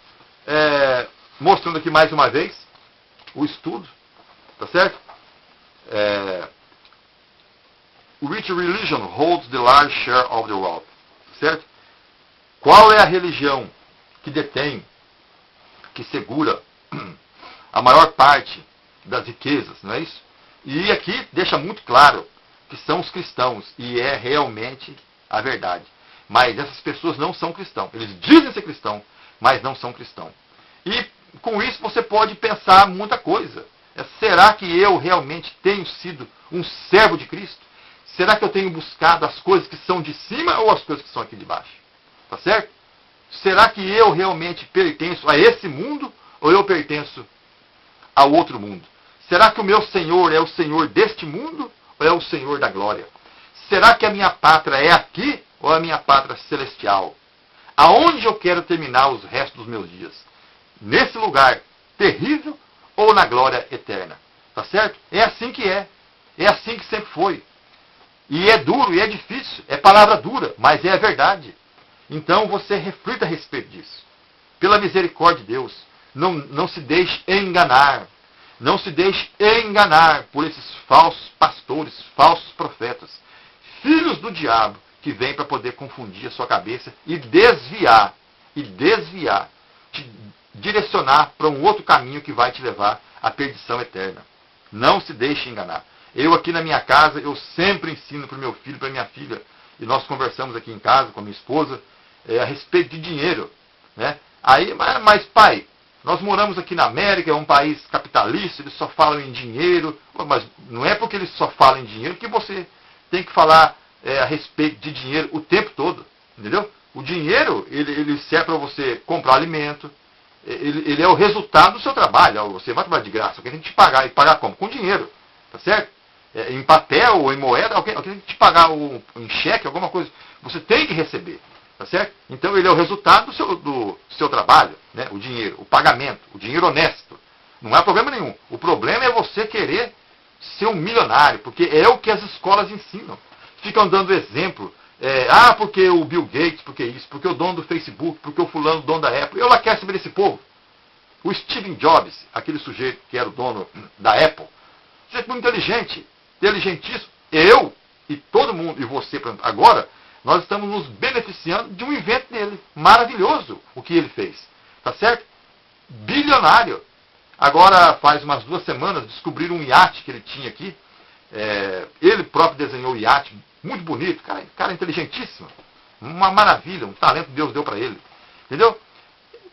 mostrando aqui mais uma vez o estudo, tá certo? Which religion holds the large share of the wealth? Certo? Qual é a religião que detém, que segura a maior parte das riquezas, não é isso? E aqui deixa muito claro que são os cristãos, e é realmente a verdade. Mas essas pessoas não são cristãos. Eles dizem ser cristãos, mas não são cristãos. E com isso você pode pensar muita coisa. Será que eu realmente tenho sido um servo de Cristo? Será que eu tenho buscado as coisas que são de cima ou as coisas que são aqui de baixo? Tá certo? Será que eu realmente pertenço a esse mundo ou eu pertenço ao outro mundo? Será que o meu Senhor é o Senhor deste mundo ou é o Senhor da glória? Será que a minha pátria é aqui ou a minha pátria celestial? Aonde eu quero terminar os restos dos meus dias? Nesse lugar terrível ou na glória eterna? Tá certo? É assim que é. É assim que sempre foi. E é duro, e é difícil. É palavra dura, mas é a verdade. Então você reflita a respeito disso. Pela misericórdia de Deus, não se deixe enganar. Não se deixe enganar por esses falsos pastores, falsos profetas, filhos do diabo, que vêm para poder confundir a sua cabeça e desviar, te direcionar para um outro caminho que vai te levar à perdição eterna. Não se deixe enganar. Eu aqui na minha casa, eu sempre ensino para o meu filho, para minha filha, e nós conversamos aqui em casa com a minha esposa, a respeito de dinheiro. Né? Aí, mas pai, nós moramos aqui na América, é um país capitalista, eles só falam em dinheiro, mas não é porque eles só falam em dinheiro que você tem que falar a respeito de dinheiro o tempo todo. Entendeu? O dinheiro, ele serve para você comprar alimento, ele é o resultado do seu trabalho. Você vai trabalhar de graça, alguém tem que te pagar. E pagar como? Com dinheiro. Tá certo? Em papel ou em moeda, alguém tem que te pagar em cheque, alguma coisa. Você tem que receber. Tá certo? Então ele é o resultado do seu trabalho, né? O dinheiro, o pagamento, o dinheiro honesto. Não há problema nenhum. O problema é você querer ser um milionário, porque é o que as escolas ensinam. Ficam dando exemplo. Porque o Bill Gates, porque isso, porque o dono do Facebook, porque o fulano, dono da Apple. Eu lá quero saber desse povo. O Steve Jobs, aquele sujeito que era o dono da Apple, sujeito muito inteligente, inteligentíssimo. Eu e todo mundo, e você, por exemplo, agora, nós estamos nos beneficiando de um invento dele. Maravilhoso o que ele fez. Tá certo? Bilionário. Agora, faz umas 2 semanas, descobriram um iate que ele tinha aqui. Ele próprio desenhou o iate, muito bonito, cara inteligentíssimo. Uma maravilha, um talento que Deus deu para ele. Entendeu?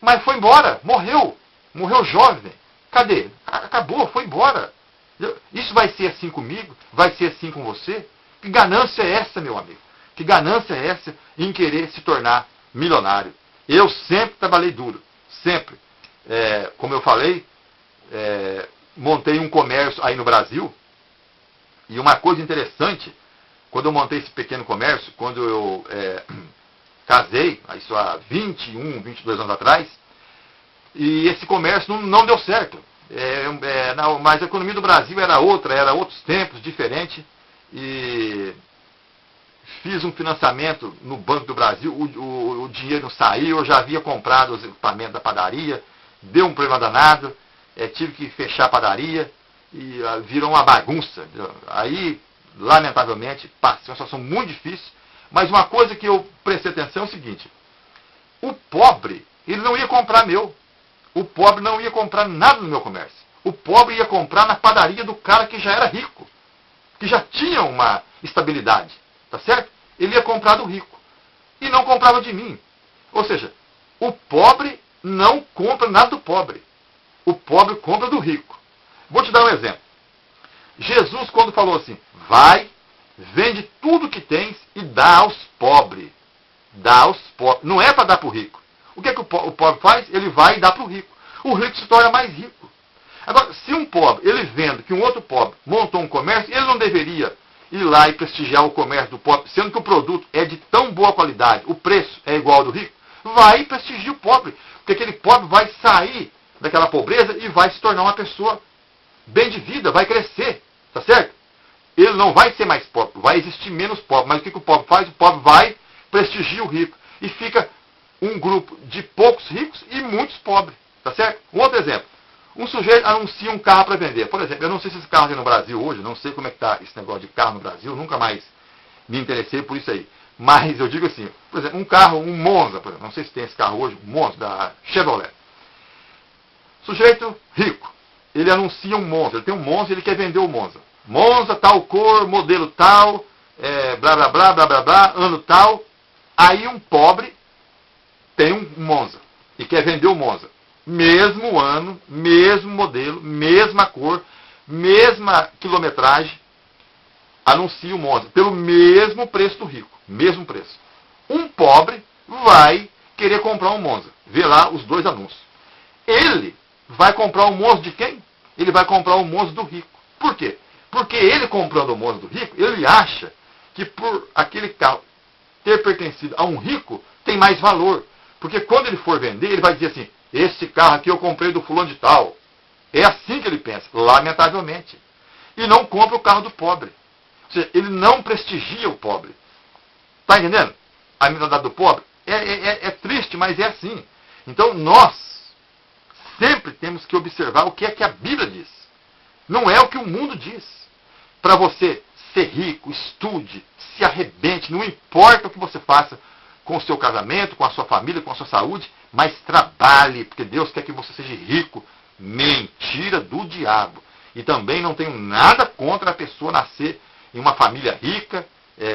Mas foi embora, morreu. Morreu jovem. Cadê? Acabou, foi embora. Entendeu? Isso vai ser assim comigo? Vai ser assim com você? Que ganância é essa, meu amigo? Que ganância é essa em querer se tornar milionário? Eu sempre trabalhei duro. Sempre. Como eu falei, montei um comércio aí no Brasil. E uma coisa interessante, quando eu montei esse pequeno comércio, quando eu casei, isso há 21, 22 anos atrás, e esse comércio não deu certo. Mas a economia do Brasil era outra, era outros tempos, diferente. E fiz um financiamento no Banco do Brasil, o dinheiro não saiu, eu já havia comprado os equipamentos da padaria, deu um problema danado, tive que fechar a padaria e virou uma bagunça. Aí, lamentavelmente, passei uma situação muito difícil, mas uma coisa que eu prestei atenção é o seguinte: o pobre, ele não ia comprar meu. O pobre não ia comprar nada no meu comércio. O pobre ia comprar na padaria do cara que já era rico, que já tinha uma estabilidade. Tá certo? Ele ia comprar do rico. E não comprava de mim. Ou seja, o pobre não compra nada do pobre. O pobre compra do rico. Vou te dar um exemplo. Jesus, quando falou assim: vai, vende tudo que tens e dá aos pobres. Dá aos pobres. Não é para dar para o rico. O que o pobre faz? Ele vai e dá para o rico. O rico se torna mais rico. Agora, se um pobre, ele vendo que um outro pobre montou um comércio, ele não deveria ir lá e prestigiar o comércio do pobre, sendo que o produto é de tão boa qualidade, o preço é igual ao do rico? Vai e prestigia o pobre. Porque aquele pobre vai sair daquela pobreza e vai se tornar uma pessoa bem de vida, vai crescer. Tá certo? Ele não vai ser mais pobre, vai existir menos pobre. Mas o que o pobre faz? O pobre vai, prestigia o rico. E fica um grupo de poucos ricos e muitos pobres. Tá certo? Um outro exemplo. Um sujeito anuncia um carro para vender. Por exemplo, eu não sei se esse carro tem no Brasil hoje, não sei como é que está esse negócio de carro no Brasil, nunca mais me interessei por isso aí. Mas eu digo assim, por exemplo, um carro, um Monza, por exemplo, não sei se tem esse carro hoje, um Monza da Chevrolet. Sujeito rico, ele anuncia um Monza, ele tem um Monza e ele quer vender o Monza. Monza, tal cor, modelo tal, blá blá blá blá blá blá, ano tal. Aí um pobre tem um Monza e quer vender o Monza. Mesmo ano, mesmo modelo, mesma cor, mesma quilometragem, anuncia o Monza, pelo mesmo preço do rico, mesmo preço. Um pobre vai querer comprar um Monza, vê lá os dois anúncios. Ele vai comprar o Monza de quem? Ele vai comprar o Monza do rico. Por quê? Porque ele comprando o Monza do rico, ele acha que por aquele carro ter pertencido a um rico, tem mais valor. Porque quando ele for vender, ele vai dizer assim: esse carro aqui eu comprei do fulano de tal. É assim que ele pensa, lamentavelmente. E não compra o carro do pobre. Ou seja, ele não prestigia o pobre. Está entendendo? A mentalidade do pobre é triste, mas é assim. Então nós sempre temos que observar o que é que a Bíblia diz. Não é o que o mundo diz. Para você ser rico, estude, se arrebente, não importa o que você faça com o seu casamento, com a sua família, com a sua saúde, mas trabalhe, porque Deus quer que você seja rico. Mentira do diabo. E também não tenho nada contra a pessoa nascer em uma família rica,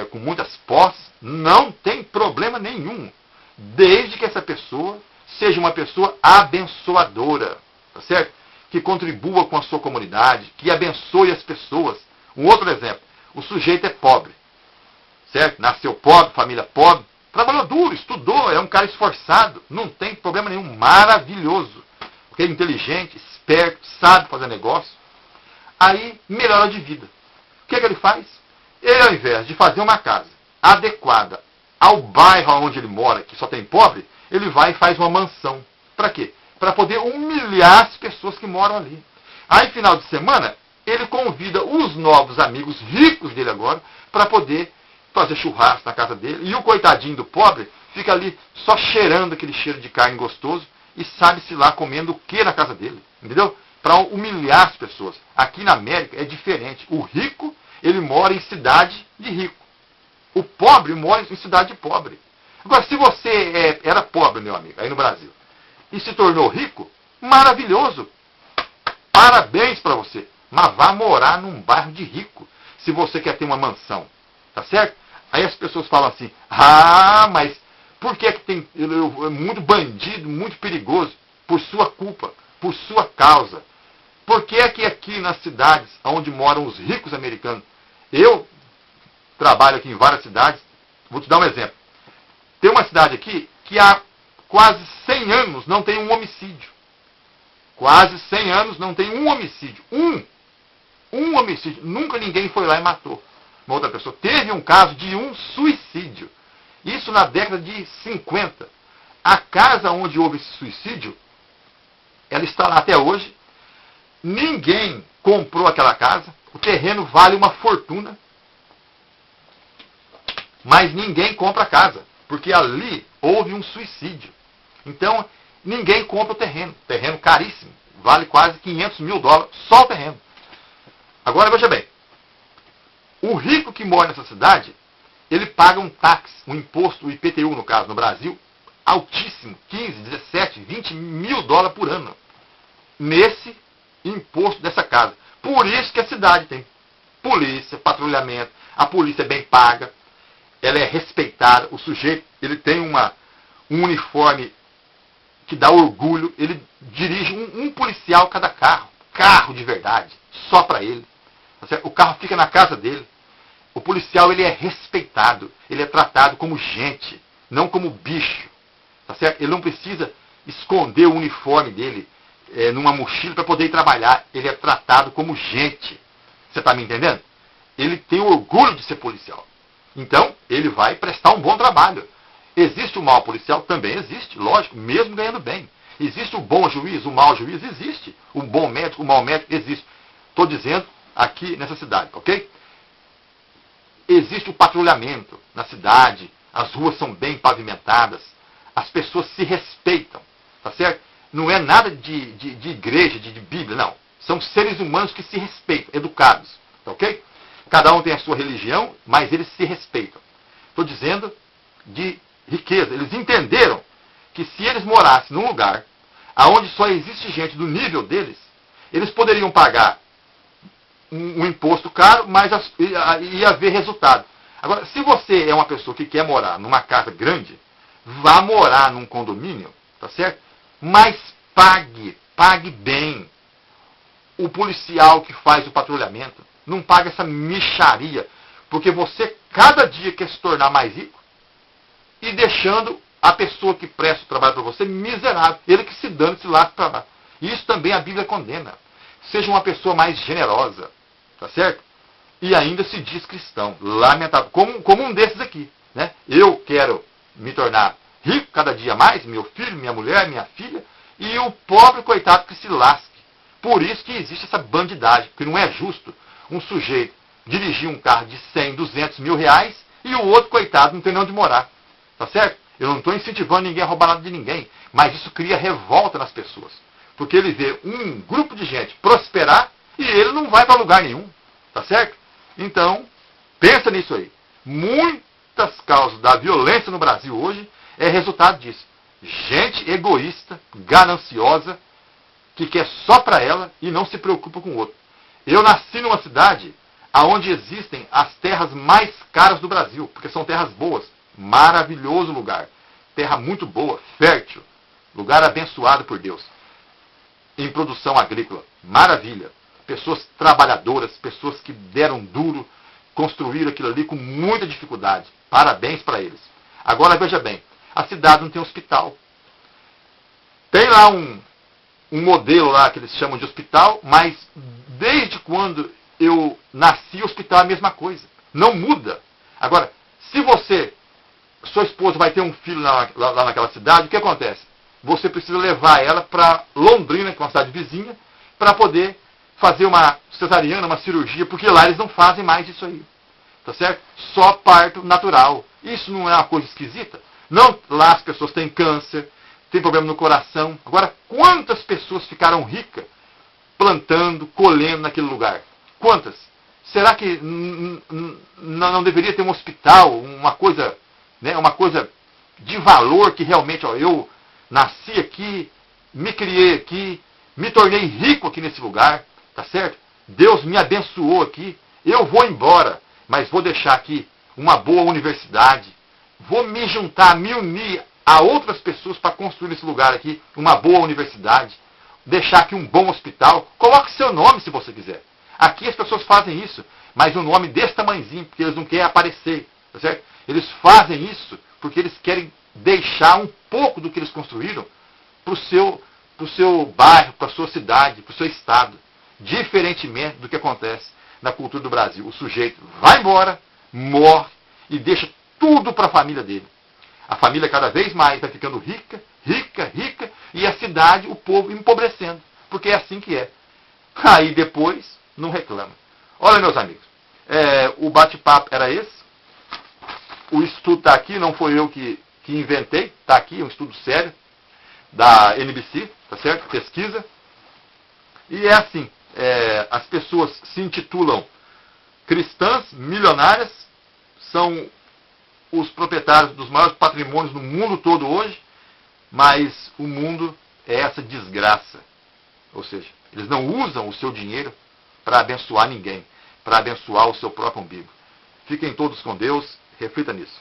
com muitas posses. Não tem problema nenhum. Desde que essa pessoa seja uma pessoa abençoadora. Tá certo? Que contribua com a sua comunidade, que abençoe as pessoas. Um outro exemplo. O sujeito é pobre. Certo? Nasceu pobre, família pobre. Trabalhou duro, estudou, é um cara esforçado, não tem problema nenhum, maravilhoso. Porque é inteligente, esperto, sabe fazer negócio. Aí, melhora de vida. O que ele faz? Ele, ao invés de fazer uma casa adequada ao bairro onde ele mora, que só tem pobre, ele vai e faz uma mansão. Para quê? Para poder humilhar as pessoas que moram ali. Aí, final de semana, ele convida os novos amigos ricos dele agora para poder fazer churrasco na casa dele. E o coitadinho do pobre fica ali só cheirando aquele cheiro de carne gostoso e sabe-se lá comendo o que na casa dele. Entendeu? Para humilhar as pessoas. Aqui na América é diferente. O rico, ele mora em cidade de rico. O pobre mora em cidade de pobre. Agora, se você era pobre, meu amigo, aí no Brasil, e se tornou rico, maravilhoso. Parabéns para você. Mas vá morar num bairro de rico, se você quer ter uma mansão. Tá certo? Aí as pessoas falam assim, mas por que tem muito bandido, muito perigoso? Por sua culpa, por sua causa. Por que é que aqui nas cidades onde moram os ricos americanos, eu trabalho aqui em várias cidades, vou te dar um exemplo. Tem uma cidade aqui que há quase 100 anos não tem um homicídio. Quase 100 anos não tem um homicídio. Um homicídio. Nunca ninguém foi lá e matou uma outra pessoa. Teve um caso de um suicídio. Isso na década de 50. A casa onde houve esse suicídio, ela está lá até hoje. Ninguém comprou aquela casa. O terreno vale uma fortuna. Mas ninguém compra a casa. Porque ali houve um suicídio. Então, ninguém compra o terreno. Terreno caríssimo. Vale quase $500 mil só o terreno. Agora, veja bem. O rico que mora nessa cidade, ele paga um táxi, um imposto, o IPTU no caso, no Brasil, altíssimo. 15, 17, $20 mil por ano. Nesse imposto dessa casa. Por isso que a cidade tem polícia, patrulhamento. A polícia é bem paga. Ela é respeitada. O sujeito, ele tem um uniforme que dá orgulho. Ele dirige um policial cada carro. Carro de verdade. Só para ele. O carro fica na casa dele. O policial, ele é respeitado. Ele é tratado como gente. Não como bicho. Tá certo? Ele não precisa esconder o uniforme dele numa mochila para poder ir trabalhar. Ele é tratado como gente. Você está me entendendo? Ele tem orgulho de ser policial. Então, ele vai prestar um bom trabalho. Existe o mau policial? Também existe, lógico, mesmo ganhando bem. Existe o bom juiz, o mau juiz? Existe. O bom médico, o mau médico? Existe. Estou dizendo aqui nessa cidade, ok? Existe o patrulhamento na cidade, as ruas são bem pavimentadas, as pessoas se respeitam, tá certo? Não é nada de igreja, de Bíblia, não. São seres humanos que se respeitam, educados, tá ok? Cada um tem a sua religião, mas eles se respeitam. Estou dizendo de riqueza. Eles entenderam que se eles morassem num lugar onde só existe gente do nível deles, eles poderiam pagar um imposto caro, mas ia haver resultado. Agora, se você é uma pessoa que quer morar numa casa grande, vá morar num condomínio, tá certo? Mas pague bem. O policial que faz o patrulhamento não paga essa mixaria, porque você cada dia quer se tornar mais rico e deixando a pessoa que presta o trabalho para você miserável. Ele que se dane, se lasca para lá. Isso também a Bíblia condena. Seja uma pessoa mais generosa, tá certo? E ainda se diz cristão. Lamentável. Como um desses aqui, né? Eu quero me tornar rico cada dia mais, meu filho, minha mulher, minha filha, e o pobre coitado que se lasque. Por isso que existe essa bandidagem, porque não é justo um sujeito dirigir um carro de 100, 200 mil reais e o outro, coitado, não tem nem onde morar. Tá certo? Eu não estou incentivando ninguém a roubar nada de ninguém, mas isso cria revolta nas pessoas. Porque ele vê um grupo de gente prosperar e ele não vai para lugar nenhum. Tá certo? Então, pensa nisso aí. Muitas causas da violência no Brasil hoje é resultado disso. Gente egoísta, gananciosa, que quer só para ela e não se preocupa com o outro. Eu nasci numa cidade onde existem as terras mais caras do Brasil, porque são terras boas. Maravilhoso lugar. Terra muito boa, fértil. Lugar abençoado por Deus. Em produção agrícola. Maravilha. Pessoas trabalhadoras, pessoas que deram duro, construíram aquilo ali com muita dificuldade. Parabéns para eles. Agora veja bem, a cidade não tem hospital. Tem lá um modelo lá que eles chamam de hospital, mas desde quando eu nasci, o hospital é a mesma coisa. Não muda. Agora, se você sua esposa vai ter um filho lá naquela cidade, o que acontece? Você precisa levar ela para Londrina, que é uma cidade vizinha, para poder fazer uma cesariana, uma cirurgia, porque lá eles não fazem mais isso aí. Tá certo? Só parto natural. Isso não é uma coisa esquisita? Não, lá as pessoas têm câncer, têm problema no coração. Agora, quantas pessoas ficaram ricas plantando, colhendo naquele lugar? Quantas? Será que não deveria ter um hospital, uma coisa, né, uma coisa de valor que realmente, ó, eu nasci aqui, me criei aqui, me tornei rico aqui nesse lugar, tá certo? Deus me abençoou aqui, eu vou embora, mas vou deixar aqui uma boa universidade, vou me juntar, me unir a outras pessoas para construir nesse lugar aqui uma boa universidade, deixar aqui um bom hospital, coloque seu nome se você quiser. Aqui as pessoas fazem isso, mas um nome desse tamanhozinho, porque eles não querem aparecer, tá certo? Eles fazem isso porque eles querem deixar um pouco do que eles construíram para o seu bairro, para a sua cidade, para o seu estado. Diferentemente do que acontece na cultura do Brasil. O sujeito vai embora, morre e deixa tudo para a família dele. A família cada vez mais vai ficando rica, rica, rica, e a cidade, o povo empobrecendo. Porque é assim que é. Aí depois não reclama. Olha, meus amigos, o bate-papo era esse. O estudo está aqui, não foi eu que inventei, está aqui, um estudo sério da NBC, tá certo? Pesquisa. E é assim, as pessoas se intitulam cristãs, milionárias, são os proprietários dos maiores patrimônios no mundo todo hoje, mas o mundo é essa desgraça. Ou seja, eles não usam o seu dinheiro para abençoar ninguém, para abençoar o seu próprio umbigo. Fiquem todos com Deus, reflita nisso.